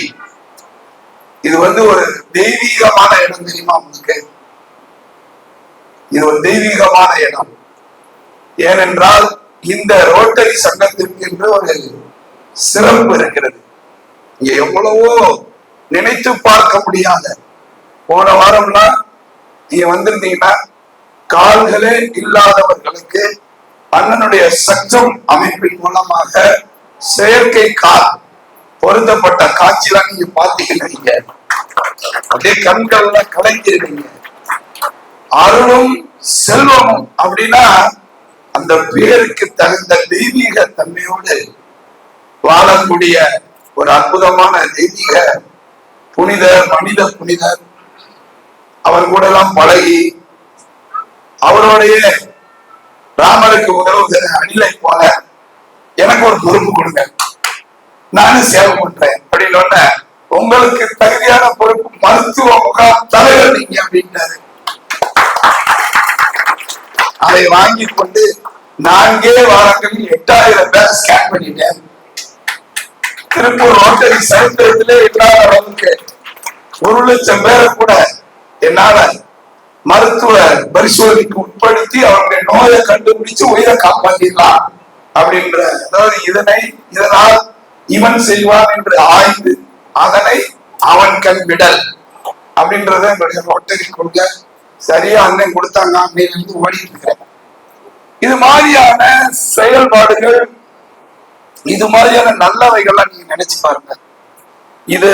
இது ஒரு தெய்வீகமான இடம் தெரியுமா உங்களுக்கு? இது ஒரு தெய்வீகமான இடம். ஏனென்றால் இந்த ரோட்டரி சங்கத்திற்கு என்று ஒரு சிறப்பு இருக்கிறது. இங்க எவ்வளவோ நினைத்து பார்க்க முடியாத, போன வாரம்லாம் நீங்க வந்திருந்தீங்கன்னா கால்களே இல்லாதவர்களுக்கு அண்ணனுடைய சக்சம் அமைப்பின் மூலமாக செயற்கை கால் பொருத்தப்பட்ட காட்சியெல்லாம் நீங்க பாத்தீங்கன்னா அப்படியே கண்கள்ல கலைஞ்சிருக்கீங்க. அருளும் செல்வமும் அப்படின்னா அந்த பேருக்கு தகுந்த தெய்வீக தன்மையோடு வாழக்கூடிய ஒரு அற்புதமான தெய்வீக புனிதர், மனித புனிதர். அவர் கூட எல்லாம் பழகி அவரோடைய ராமருக்கு உதவுகிற அணிலை போல எனக்கு ஒரு பொறுப்பு கொடுங்க, நானும் சேவை பண்றேன் அப்படின்னு உங்களுக்கு தகுதியான பொறுப்பு மருத்துவ முகாம் தலைவர் நீங்க அப்படின்றாரு. அதை வாங்கி கொண்டு 4 வாரங்களில் 8000 பேர் ஸ்கேன் பண்ணிட்டேன். திருப்பூர் ரோட்டரி சரித்திரத்திலே இல்லாத அளவுக்கு 1,00,000 பேரை கூட என்னால மருத்துவ பரிசோதனைக்கு உட்படுத்தி அவருடைய நோயை கண்டுபிடிச்சு உயிரை காப்பாற்றிடலாம் அப்படின்ற, அதாவது இதனால் இவன் செய்வான் என்று ஆய்ந்து அதனை அவன் கண் விடல் அப்படின்றத என்னுடைய ரோட்டரி கொள்கை. சரியா அண்ணன் கொடுத்தாங்க அப்படின்னு ஓடிட்டு இருக்கிறேன். இது மாதிரியான செயல்பாடுகள், இது மாதிரியான நல்லவைகள்லாம் நீங்க நினைச்சு பாருங்க. இது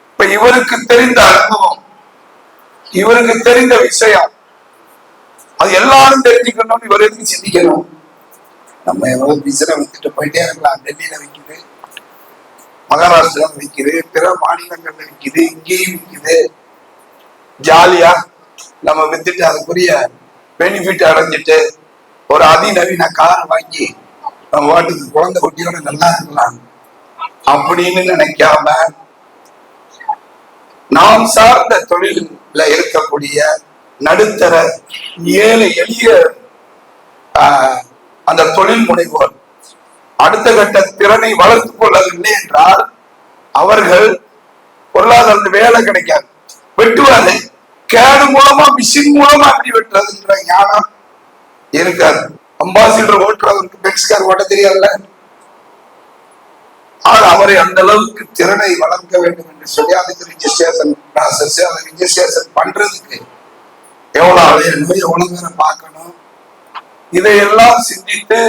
இப்ப இவருக்கு தெரிந்த அனுபவம், இவருக்கு தெரிந்த விஷயம், அது எல்லாரும் தெரிஞ்சுக்கணும்னு இவர் எதுக்கு சிந்திக்கணும்? நம்ம எவ்வளவு பிசில வித்துட்டு போயிட்டே இருக்கலாம். டெல்லியில விற்குது, மகாராஷ்டிரா விற்குது, பிற மாநிலங்கள்ல விற்குது, இங்கேயும் விற்குது. ஜாலியா நம்ம வித்துட்டு அதுக்குரிய பெனிஃபிட் அடைஞ்சிட்டு ஒரு அதிநவீன கார் வாங்கி நம்ம வாட்டுக்கு குழந்தை குட்டியோட நல்லா இருக்கலாம் அப்படின்னு நினைக்காம நாம் சார்ந்த தொழில இருக்கக்கூடிய நடுத்தர ஏழை எளிய அந்த தொழில் முனைவோர் அடுத்த கட்ட திறனை வளர்த்துக் கொள்ளவில்லை என்றால் அவர்கள் பொருளாதார வேலை கிடைக்காது. வெட்டுவாரு, கேடு மூலமா மிஷின் மூலமா அப்படி வெட்டுறதுன்ற ஞானம் இருக்காது. அம்பாசிடர் ஓட்டுறவருக்கு பென்ஸ் கார் ஓட்ட தெரியாதுல்ல. அவரை அந்த அளவுக்கு திறனை வளர்க்க வேண்டும் என்று சொல்லி அதுக்கு ரிஜிஸ்ட்ரேஷன் ப்ராசஸ், அதை ரிஜிஸ்ட்ரேஷன் பண்றதுக்கு எவ்வளவு அலையணும், எவ்வளவு நேரம் பார்க்கணும், இதையெல்லாம் சிந்தித்து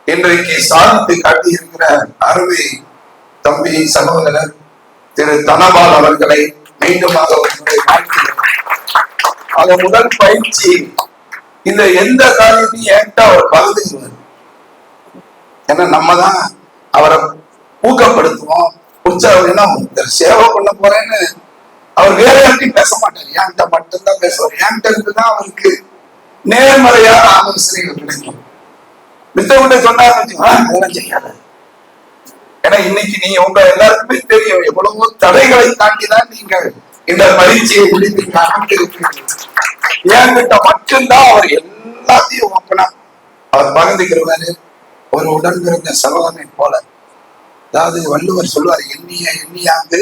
இன்றைக்கு சாதித்து காட்டி இருக்கிற அருமை தம்பி சகோதரர் திரு தனபால் அவர்களை மீண்டுமாக வாழ்த்துகிறேன். அது முதல் பயிற்சி. இந்த எந்த காரியத்தையும் ஏன்டா அவர் பகுதிங்க, ஏன்னா நம்ம தான் அவரை ஊக்கப்படுத்துவோம், உற்சாகம். சேவை பண்ண போறேன்னு அவர் வேற யார்ட்டையும் பேச மாட்டார், என்கிட்ட மட்டும்தான் பேசுவார். என்கிட்ட இருந்துதான் அவருக்கு நேர்மறையான ஆலோசனைகள் கிடைக்கும். மித்தவங்க சொன்னாங்க அதெல்லாம் செய்யாத. ஏன்னா இன்னைக்கு நீங்க உங்க எல்லாருக்குமே தெரியும் எவ்வளவோ தடைகளை தாண்டிதான் நீங்க இந்த பரீட்சையை முடித்து என்கிட்ட மட்டும்தான் அவர் எல்லாத்தையும் ஓப்பனா அவர் பகிர்ந்துக்கிறவாரு. ஒரு உடன் பிறந்த சகோதரனை போல. அதாவது வள்ளுவர் சொல்லுவார், எண்ணிய எண்ணியாங்கு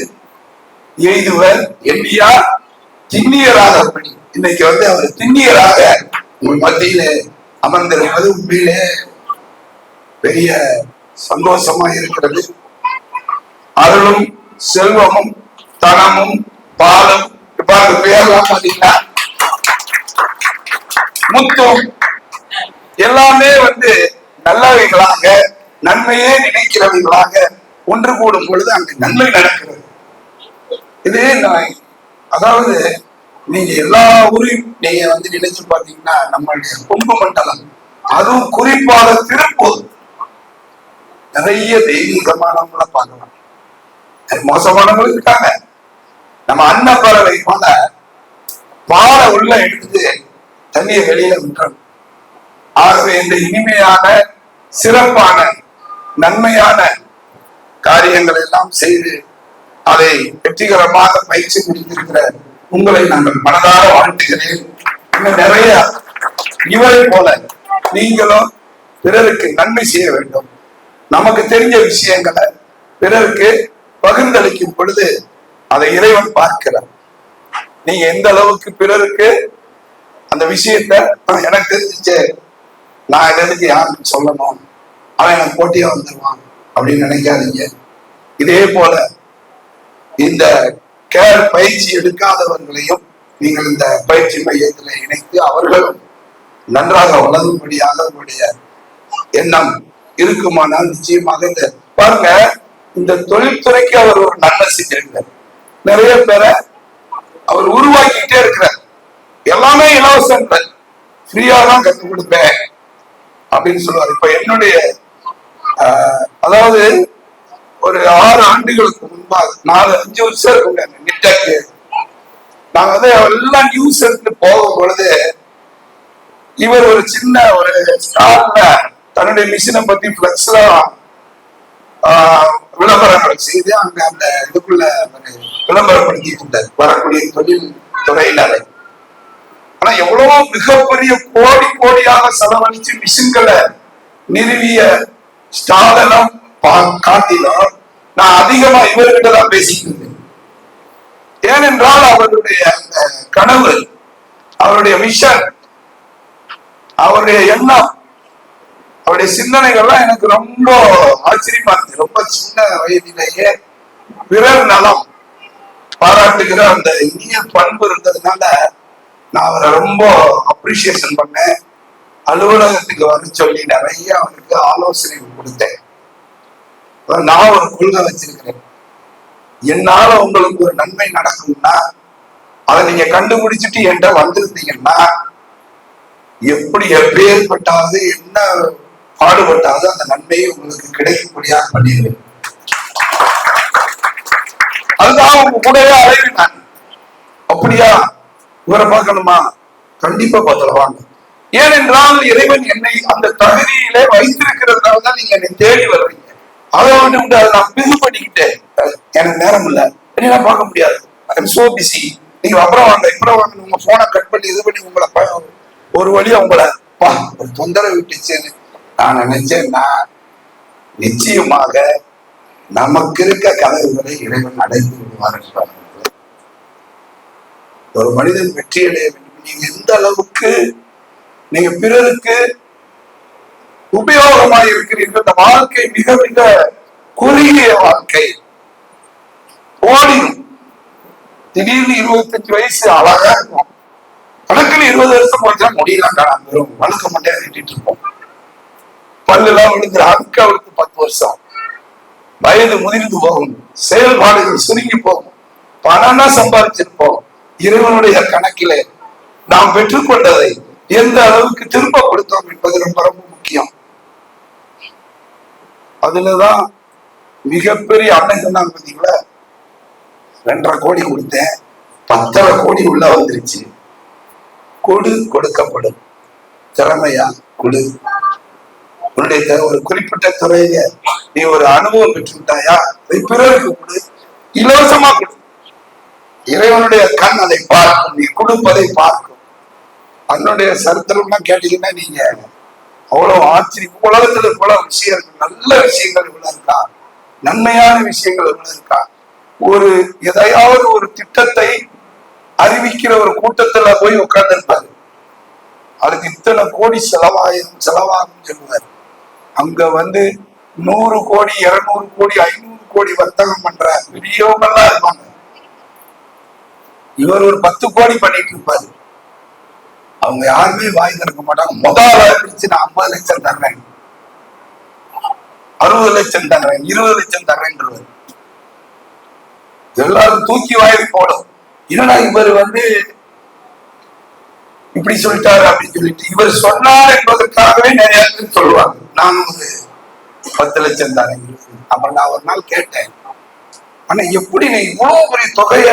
எய்துவர் எண்ணியா திண்ணியராக பணி. இன்னைக்கு அவர் திண்ணியராக உங்கள் மத்தியில அமர்ந்திருப்பது உண்மையிலே பெரிய சந்தோஷமா இருக்கிறது. அருளும் செல்வமும் தனமும் பாலும் பேரெல்லாம் பாத்தீங்கன்னா முத்தும் எல்லாமே நல்லவைகளாக நன்மையே நினைக்கிறவைகளாக ஒன்று கூடும் பொழுது அங்கு நன்மை நடக்கிறது. இது அதாவது நீங்க எல்லா ஊரையும் நீங்க நினைச்சு பாத்தீங்கன்னா நம்மளுடைய கொங்கு மண்டலம், அதுவும் குறிப்பாக திருப்பூர், நிறைய தெய்வீகமானவங்களை பார்க்கலாம். மோசமானவங்களும் இருக்காங்க. நம்ம அன்னப்பறவை போல பாலை உள்ள எடுத்து தண்ணியை வெளியில விட்டுறோம். ஆகவே இந்த இனிமையான சிறப்பான நன்மையான காரியங்கள் எல்லாம் செய்து அதை வெற்றிகரமாக பயிற்சி முடித்திருக்கிற உங்களை நாங்கள் மனதார வாழ்த்துகிறேன். இன்னும் நிறைய இவரை போல நீங்களும் பிறருக்கு நன்மை செய்ய வேண்டும். நமக்கு தெரிஞ்ச விஷயங்களை பிறருக்கு பகிர்ந்தளிக்கும் பொழுது அதை இறைவன் பார்க்கிறார். நீங்க எந்த அளவுக்கு பிறருக்கு அந்த விஷயத்த எனக்கு தெரிஞ்சிச்சு, நான் எதுக்கு யாருக்கு சொல்லணும், அவன் எனக்கு போட்டியா வந்துருவான் அப்படின்னு நினைக்காதீங்க. இதே போல இந்த கேர் பயிற்சி எடுக்காதவர்களையும் நீங்கள் இந்த பயிற்சி மையத்தில் இணைத்து அவர்களும் நன்றாக வளரும்படியாக உங்களுடைய எண்ணம் இருக்குமானால் நிச்சயமாக இந்த பாருங்க, இந்த தொழில்துறைக்கு அவர் ஒரு நன்மை செஞ்சிருக்கிறார். நிறைய பேரை அவர் உருவாக்கிட்டே இருக்கிறார். எல்லாமே இலவசம், ஃப்ரீயா தான் கற்றுக் கொடுப்பேன் அப்படின்னு சொல்லுவார். இப்ப என்னுடைய அதாவது ஒரு 6 ஆண்டுகளுக்கு முன்பாக 4-5 வருஷம் இருக்குங்க நிட்டக்கு நாங்க எல்லாம் நியூஸ் எடுத்து போகும் பொழுது இவர் ஒரு சின்ன ஒரு ஸ்டால்ல தன்னுடைய மிஷினை பத்தி பிளக்ஸ்ல விளம்பரங்கள் செய்து அங்க அந்த இதுக்குள்ள விளம்பரப்படுத்திட்டு இருந்தார் வரக்கூடிய தொழில் துறையினரை. ஆனா எவ்வளவோ மிகப்பெரிய கோடி கோடியாக செலவழிச்சு மிஷின்களை நிறுவிய ஸ்டாலெல்லாம் காட்டிலும் நான் அதிகமா இவர்கிட்ட தான் பேசிட்டு இருந்தேன். ஏனென்றால் அவருடைய அந்த கனவு, அவருடைய விஷன், அவருடைய எண்ணம், அவருடைய சிந்தனைகள்லாம் எனக்கு ரொம்ப ஆச்சரியமா இருக்கு. ரொம்ப சின்ன வயதிலேயே பிறர் நலம் பாராட்டுகிற அந்த இனிய பண்பு இருந்ததுனால நான் அவரை ரொம்ப அப்ரிசியேஷன் பண்ணேன். அலுவலகத்துக்கு வர சொல்லி நிறைய அவருக்கு ஆலோசனை கொடுத்தேன். நான் ஒரு கொள்கை வச்சிருக்கிறேன், என்னால உங்களுக்கு ஒரு நன்மை நடக்கும்னா அதை நீங்க கண்டுபிடிச்சிட்டு என்கிட்ட வந்திருந்தீங்கன்னா எப்படி எப்பேற்பட்டாவது என்ன பாடுபட்டாவது அந்த நன்மையை உங்களுக்கு கிடைக்கும்படியாக பண்ணிடுவேன். அதுதான் உங்க கூடவே அழைவினான். அப்படியா, இவரை பார்க்கணுமா, கண்டிப்பா பார்த்துருவாங்க. ஏனென்றால் இறைவன் என்னை அந்த தகுதியிலே வைத்திருக்கிறதுனால தான் நீங்க என்னை தேடி வர்றீங்க. அதை விட்டு அதை நான் பிகு பண்ணிக்கிட்டேன், எனக்கு நேரம் இல்லை, என்ன பார்க்க முடியாது, ஐம் சோ பிஸி, நீங்க அப்புறம் வாங்க இப்பறம் வாங்க, உங்க போனை கட் பண்ணி இது பண்ணி உங்களை ஒரு வழியா உங்களை ஒரு தொந்தரவு விட்டுச்சுன்னு நான் நினைச்சேன்னா நிச்சயமாக நமக்கு இருக்க கனவுகளை இறைவன் அடைந்து விடுவார். ஒரு மனிதன் வெற்றி அடைய வேண்டும். நீங்க எந்த அளவுக்கு நீங்க பிறருக்கு உபயோகமாக இருக்கிறீர்கள். இந்த வாழ்க்கை மிக மிக குறுகிய வாழ்க்கை, ஓடிடும். திடீர்னு 25 வயசு அழகா இருக்கும், கணக்குன்னு 20 வருஷம் போச்சா முடியலாம் வெறும் வழுக்க மட்டும் கட்டிட்டு இருப்போம். பல்லுலாம் விழுந்து அதுக்கு அவருக்கு 10 வருஷம். வயது முதிர்ந்து போகும், செயல்பாடுகள் சுருங்கி போகும், பணம்னா சம்பாதிச்சிருப்போம். இறைவனுடைய கணக்கிலே நாம் பெற்றுக்கொண்டதை எந்த அளவுக்கு திரும்ப கொடுத்தோம் என்பது ரொம்ப ரொம்ப முக்கியம். அதுலதான் மிகப்பெரிய அண்ணன் சொன்னாங்க பார்த்தீங்களா, 2.5 கோடி கொடுத்தேன், 10.5 கோடி உள்ள வந்துருச்சு. கொடுக்கப்படும். திறமையா கொடு. உன்னுடைய ஒரு குறிப்பிட்ட துறையில நீ ஒரு அனுபவம் பெற்றுட்டாயா, பிறருக்கு கொடு, இலவசமா கொடு. இறைவனுடைய கண் அதை பார்க்கும், நீ கொடுப்பதை பார்க்கும். அதனுடைய சரித்திரம்லாம் கேட்டீங்கன்னா நீங்க அவ்வளவு ஆச்சரியம். உலகத்துல இவ்வளவு விஷயங்கள், நல்ல விஷயங்கள் இவ்வளவு இருக்கா, நன்மையான விஷயங்கள் இவ்வளவு இருக்கா. ஒரு எதையாவது ஒரு திட்டத்தை அறிவிக்கிற ஒரு கூட்டத்துல போய் உட்கார்ந்து இருப்பாரு, அதுக்கு இத்தனை கோடி செலவாகும் சொல்லுவார். அங்க 100 கோடி 200 கோடி 500 கோடி வர்த்தகம் பண்ற பெரியவங்கெல்லாம் இருப்பாங்க. இவர் ஒரு 10 கோடி பண்ணிட்டு இருப்பாரு. அவங்க யாருமே வாய் திறக்க மாட்டாங்க. முதல்ல பிரிச்சு நான் 50 லட்சம் தர்றேன், 60 லட்சம் தர்றேன், 20 லட்சம் தர்றேன். எல்லாரும் தூக்கி வாயில் போடும். என்னடா இவர் இப்படி சொல்லிட்டாரு அப்படின்னு சொல்லிட்டு, இவர் சொன்னார் என்பதற்காகவே நிறைய பேர் சொல்லுவாங்க நான் 10 லட்சம் தரேன். அப்புறம் நான் ஒரு நாள் கேட்டேன், ஆனா எப்படி நீ இவ்வளவு பெரிய தொகைய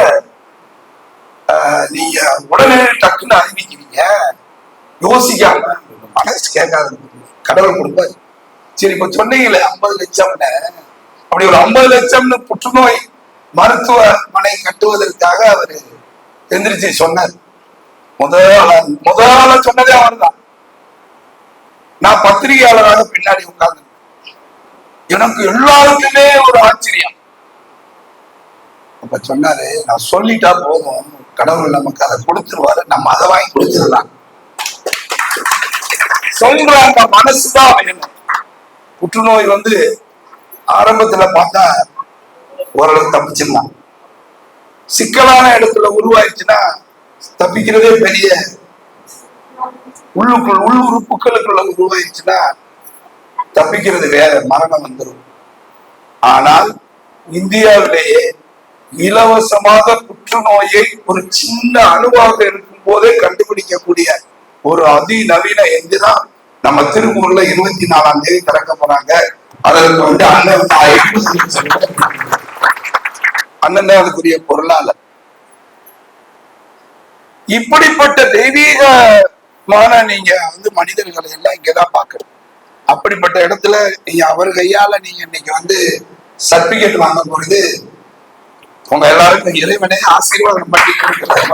நீங்க உடனே டக்குன்னு அறிவிக்கிறீங்க, யோசிக்காம? மனசு கேட்காது, கடவுள் கொடுப்பாரு. சரி, இப்ப சொன்னீங்களே 50 லட்சம்னு, அப்படி ஒரு 50 லட்சம்னு புற்றுநோய் மருத்துவமனை கட்டுவதற்காக அவர் எந்திரிச்சு சொன்னார். முதல்ல சொன்னதே அவர் தான். நான் பத்திரிகையாளராக பின்னாடி உட்கார்ந்து, எனக்கு எல்லாருக்குமே ஒரு ஆச்சரியம். அப்ப சொன்னாரு, நான் சொல்லிட்டா போதும், கடவுள் நமக்கு அதை கொடுத்துருவாரு, நம்ம அதை வாங்கி கொடுத்துடலாம். சொல்ற அந்த மனசுதான் வேணும். புற்றுநோய் ஆரம்பத்துல பார்த்தா ஓரளவு தப்பிச்சிடலாம். சிக்கலான இடத்துல உருவாயிடுச்சுன்னா தப்பிக்கிறதே பெரிய, உள் உறுப்புகளுக்குள்ள உருவாயிடுச்சுன்னா தப்பிக்கிறது வேற, மரணம் வந்துடும். ஆனால் இந்தியாவிலேயே இலவசமாக புற்றுநோயை ஒரு சின்ன அணுவாக இருக்கும் போதே கண்டுபிடிக்கக்கூடிய ஒரு அதிநவீன எந்திரம் நம்ம திருப்பூர்ல 24ஆம் தேதி திறக்க போறாங்க. அதற்கு அண்ணன் அதுக்குரிய பொருளாளர். இப்படிப்பட்ட தெய்வீகமான நீங்க மனிதர்களை எல்லாம் இங்கதான் பாக்கணும். அப்படிப்பட்ட இடத்துல நீங்க அவர் கையால நீங்க இன்னைக்கு சர்டிபிகேட் வாங்க பொழுது உங்க எல்லாருக்கும் இறைவனே ஆசீர்வாதம் பண்ணி கொடுக்கிறார்.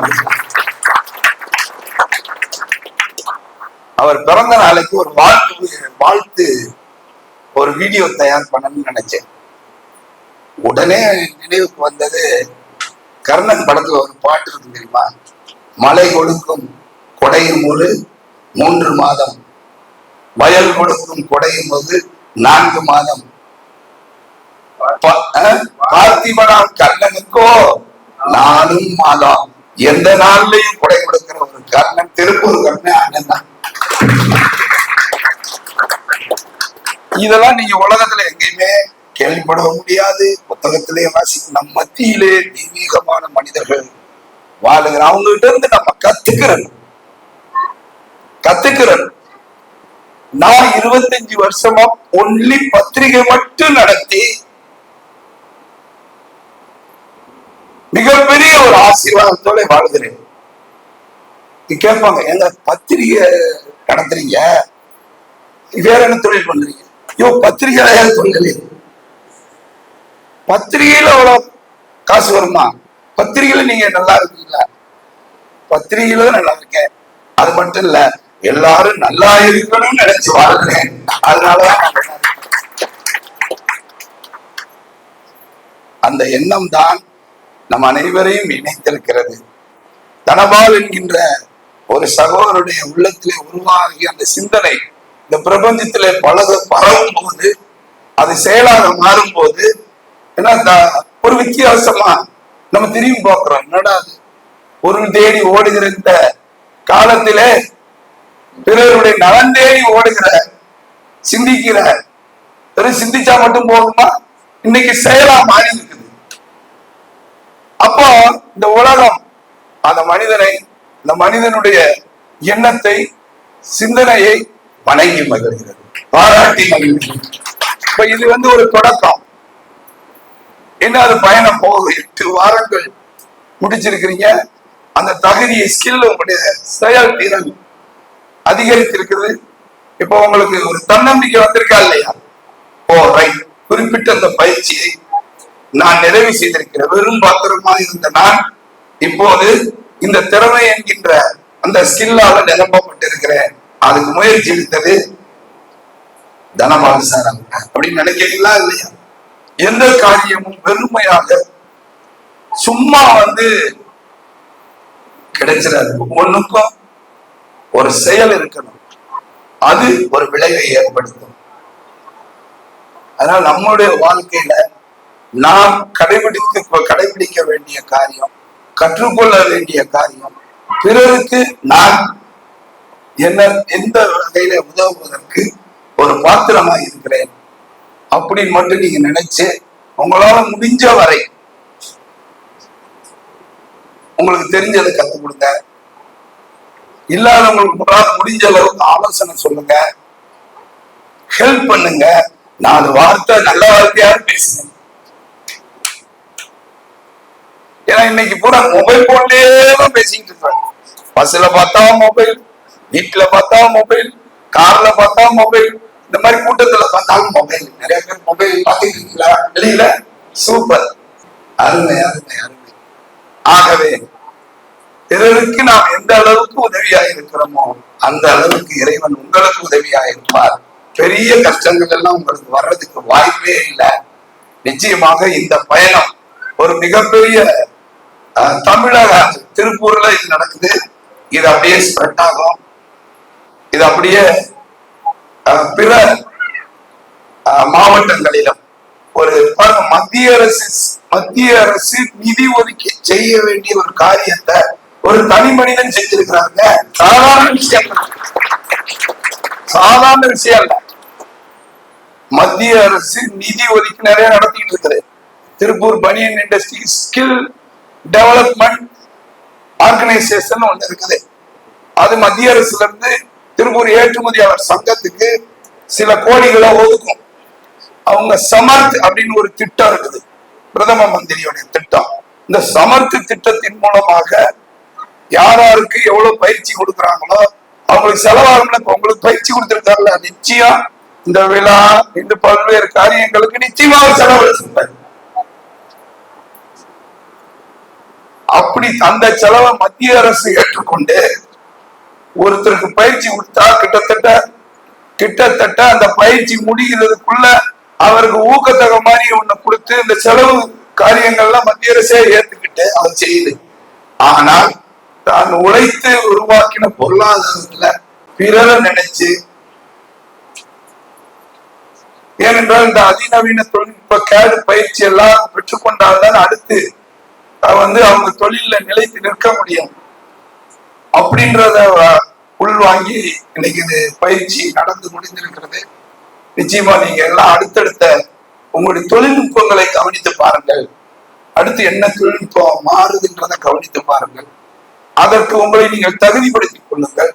அவர் பிறந்த நாளைக்கு ஒரு வாழ்த்து ஒரு வீடியோ தயார் பண்ணணும்னு நினைச்சேன். உடனே நினைவுக்கு வந்தது கர்ணன் படத்துல ஒரு பாட்டு இருக்கு தெரியுமா? மழை கொடுக்கும் கொடையும் போது 3 மாதம், வயல் கொடுக்கும் கொடையும் போது 4 மாதம், பார்த்திபனாம் கர்ணனுக்கோ 4 மாதம். எந்த நாள்லயும் கொடை கொடுக்கிற ஒரு கர்ணன் திருப்பூர் கர்ணன் அண்ணன் தான். இதெல்லாம் நீங்க உலகத்துல எங்கேயுமே கேள்விப்பட முடியாது, புத்தகத்திலே வாசிக்கும். நம் மத்தியிலே தெய்வீகமான மனிதர்கள் வாழுகிற, அவங்க கிட்ட இருந்து நம்ம கத்துக்கிறோம். நான் 25 வருஷமா ஒன்லி பத்திரிகை மட்டும் நடத்தி மிகப்பெரிய ஒரு ஆசீர்வாதத்தோட வாழுகிறேன். கேட்பாங்க, எங்க பத்திரிகை நடத்துறீங்க, வேற என்ன தொழில் பண்றீங்க? பத்திரிகை தொழில். பத்திரிகையில அவ்வளவு காசு வருமா? பத்திரிகையில நீங்க நல்லா இருக்கீங்களா? பத்திரிகையில தான் நல்லா இருக்கேன். அது மட்டும் இல்ல, எல்லாரும் நல்லா இருக்கணும்னு நினைச்சு வாழ்றேன். அதனாலதான் அந்த எண்ணம் தான் நம் அனைவரையும் இணைத்திருக்கிறது. தனபால் என்கின்ற ஒரு சகோதரருடைய உள்ளத்திலே உருவாகி அந்த சிந்தனை இந்த பிரபஞ்சத்திலே பரவும் போது, அது செயலாக மாறும் போது, ஒரு வித்தியாசமா நம்ம திரும்பி பார்க்கிறோம். என்னடா அது பொருள் தேடி ஓடுகிற இந்த காலத்திலே பிறருடைய நலன் தேடி ஓடுகிற, சிந்திக்கிற, சிந்திச்சா மட்டும் போகுமா? இன்னைக்கு செயலா மாறி இருக்குது. அப்போ இந்த உலகம் அந்த மனிதனை, இந்த மனிதனுடைய எண்ணத்தை, சிந்தனையை வணங்கி மகிழ்கிறது, பாராட்டி மகிழ்கிறது. இப்ப இது ஒரு தொடக்கம். என்ன, அது பயணம் போகும். 8 வாரங்கள் முடிச்சிருக்கிறீங்க. அந்த தகுதியை ஸ்கில் உங்களுடைய செயல் திறன் அதிகரித்திருக்குது. இப்போ உங்களுக்கு ஒரு தன்னம்பிக்கை வந்திருக்கா இல்லையா? ஓ ரைட், குறிப்பிட்ட அந்த பயிற்சியை நான் நிறைவு செய்திருக்கிறேன். வெறும் பாத்திரமா இருந்த நான் இப்போது இந்த திறமை என்கின்ற அந்த ஸ்கில்லால நிரப்பப்பட்டிருக்கிறேன். அதுக்கு முயற்சி எடுத்தது தனபால் சார் அப்படின்னு நினைக்கிறீங்களா இல்லையா? எந்த காரியமும் வெறுமையாக சும்மா கிடைச்சிடாது. ஒண்ணுக்கும் ஒரு செயல் இருக்கணும், அது ஒரு விளைவை ஏற்படுத்தும். அதனால நம்முடைய வாழ்க்கையில நாம் கடைபிடிக்க வேண்டிய காரியம், கற்றுக்கொள்ள வேண்டிய காரியம், பிறருக்கு நான் எந்த வகையில உதவுவதற்கு ஒரு பாத்திரமா இருக்கிறேன் அப்படின்னு மட்டும் நீங்க நினைச்சு உங்களால முடிஞ்ச வரை உங்களுக்கு தெரிஞ்சதை கத்துக் கொடுங்க. இல்லாதவங்களுக்கு முடிஞ்ச அளவுக்கு ஆலோசனை சொல்லுங்க, ஹெல்ப் பண்ணுங்க. 4 வார்த்தை நல்ல வார்த்தையாவது பேசுங்க. ஏன்னா இன்னைக்கு பூரா மொபைல் போன்லயே தான் பேசிக்கிட்டு இருக்காங்க. பஸ்ல பார்த்தா மொபைல், வீட்டுல பார்த்தா மொபைல், கார்ல பார்த்தா மொபைல், இந்த மாதிரி கூட்டத்துல பார்த்தாலும் மொபைல். நிறைய பேர் மொபைல் பார்த்துட்டு இருக்கீங்களா? வெளியில சூப்பர், அருமை அருமை அருமை. ஆகவே பிறருக்கு நாம் எந்த அளவுக்கு உதவியாக இருக்கிறோமோ அந்த அளவுக்கு இறைவன் உங்களுக்கு உதவியாக இருப்பார். பெரிய கஷ்டங்கள் எல்லாம் உங்களுக்கு வர்றதுக்கு வாய்ப்பே இல்லை. நிச்சயமாக இந்த பயணம் ஒரு மிகப்பெரிய தமிழக திருப்பூர்ல இது நடக்குது. இது அப்படியே ஸ்ப்ரெட் ஆகும். இது அப்படியே பிற மாவட்டங்களிலும் ஒரு மத்திய அரசு நிதி ஒதுக்கி செய்ய வேண்டிய ஒரு காரியத்தை ஒரு தனி மனிதன் செஞ்சிருக்கிறாங்க. சாதாரண விஷயம் இல்ல. மத்திய அரசு நிதி ஒதுக்கி நிறைய நடத்திட்டு இருக்குது. திருப்பூர் பனியன் இண்டஸ்ட்ரி ஸ்கில் டெவலப்மெண்ட் ஆர்கனைசேஷன் ஒண்ணு இருக்குது. அது மத்திய அரசுல இருந்து திருப்பூர் ஏற்றுமதியாளர் சங்கத்துக்கு சில கோடிகளை ஒதுக்கும். அவங்க சமர்த் அப்படின்னு ஒரு திட்டம் இருக்குது, பிரதம மந்திரியோட திட்டம். இந்த சமர்த் திட்டத்தின் மூலமாக யாருக்கு எவ்வளவு பயிற்சி கொடுக்குறாங்களோ அவங்களுக்கு செலவாகும். இப்ப உங்களுக்கு பயிற்சி கொடுத்திருக்காருல, நிச்சயம் இந்த விழா இந்த பல்வேறு காரியங்களுக்கு நிச்சயமாக செலவு. அப்படி அந்த செலவை மத்திய அரசு ஏற்றுக்கொண்டு ஒருத்தருக்கு பயிற்சி கொடுத்தா கிட்டத்தட்ட அந்த பயிற்சி முடிகிறதுக்குள்ள அவருக்கு ஊக்கத்தொகை மாதிரி ஒண்ணு கொடுத்து இந்த செலவு காரியங்கள்லாம் மத்திய அரசே ஏத்துக்கிட்டு அவர் செய்யுது. ஆனால் தான் உழைத்து உருவாக்கின பொருளாதாரத்துல பிறரை நினைச்சு, ஏனென்றால் இந்த அதிநவீன தொழில்நுட்ப கேடு பயிற்சி எல்லாம் பெற்றுக்கொண்டால்தான் அடுத்து அவங்க தொழில நிலைத்து நிற்க முடியும். அப்படின்றத உள்வாங்கி இன்னைக்கு இது பயிற்சி நடந்து முடிந்திருக்கிறது. நிச்சயமா நீங்க எல்லாம் அடுத்தடுத்த உங்களுடைய தொழில்நுட்பங்களை கவனித்து பாருங்கள். அடுத்து என்ன தொழில்நுட்பம் மாறுதுன்றதை கவனித்து பாருங்கள். அதற்கு உங்களை நீங்கள் தகுதிப்படுத்திக் கொள்ளுங்கள்.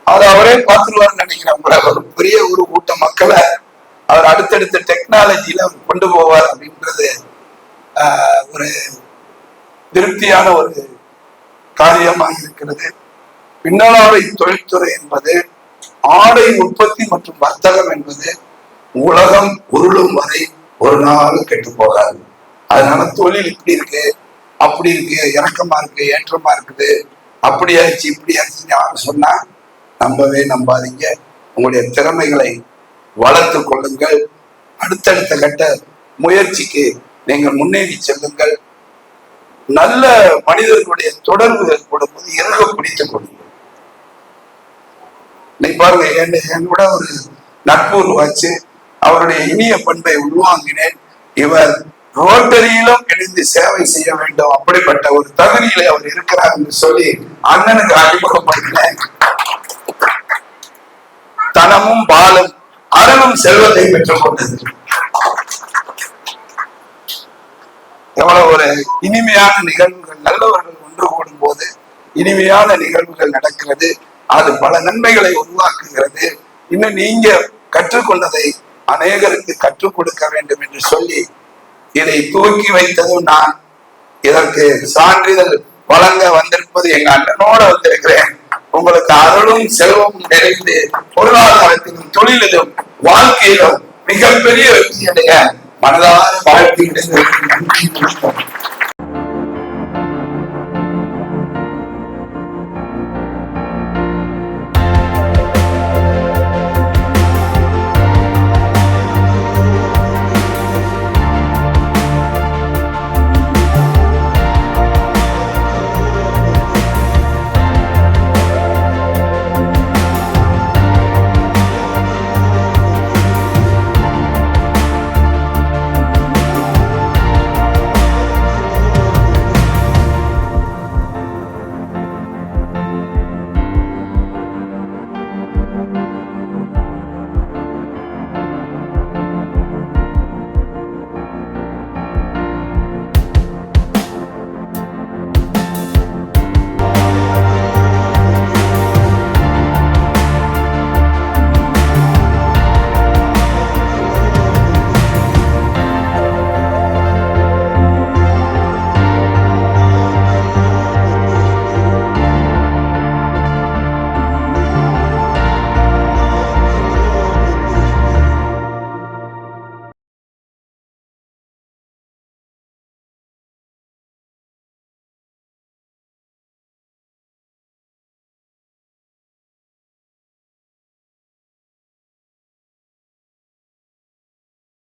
அதை அவரே பார்த்துருவார்னு நினைக்கிறேன். உங்களை ஒரு பெரிய ஒரு கூட்ட மக்களை அவர் அடுத்தடுத்த டெக்னாலஜியில கொண்டு போவார் அப்படின்றது ஒரு திருப்தியான ஒரு காரியமாக இருக்கிறது. பின்னலாடை தொழில்துறை என்பது ஆடை உற்பத்தி மற்றும் வர்த்தகம் என்பது உலகம் உருளும் வரை ஒரு நாள் கெட்டு போகாது. அதனால தொழில் இப்படி இருக்கு, அப்படி இருக்கு, இறக்கமா இருக்கு, ஏற்றமா இருக்குது, அப்படி ஆயிடுச்சு இப்படி ஆயிடுச்சுன்னு யாரும் சொன்னா நம்பாதீங்க. உங்களுடைய திறமைகளை வளர்த்து கொள்ளுங்கள். அடுத்தடுத்த கட்ட முயற்சிக்கு நீங்கள் முன்னேறி செல்லுங்கள். நல்ல மனிதர்களுடைய தொடர்பு ஏற்படும்போது இறக பிடித்துக் கொள்ளுங்கள். நீ பாருங்க, என் கூட ஒரு நட்பு உருவாச்சு. அவருடைய இனிய பண்பை உள்வாங்கினேன். இவர் ரோட்டரியிலும் இணைந்து சேவை செய்ய வேண்டும், அப்படிப்பட்ட ஒரு தகுதியில அவர் இருக்கிறார் என்று சொல்லி அண்ணனுக்கு அறிமுகப்படுத்தினேன். தனமும் பாலும் அறனும் செல்வத்தை பெற்றுக் கொண்டது. எவ்வளவு ஒரு இனிமையான நிகழ்வுகள், நல்லவர்கள் ஒன்று கூடும் போது இனிமையான நிகழ்வுகள் நடக்கிறது. அது பல நன்மைகளை உருவாக்குகிறது. இன்னும் நீங்க கற்றுக்கொண்டதை அநேகருக்கு கற்றுக் கொடுக்க வேண்டும் என்று சொல்லி இதை துவக்கி வைத்ததும் நான். இதற்கு சான்றிதழ் வழங்க வந்திருப்பது எங்க அண்ணனோட வந்திருக்கிறேன். உங்களுக்கு அருளும் செல்வம் நிறைந்து பொருளாதாரத்திலும் தொழிலிலும் வாழ்க்கையிலும் மிகப்பெரிய வெற்றி அடைய மனதார வாழ்க்கை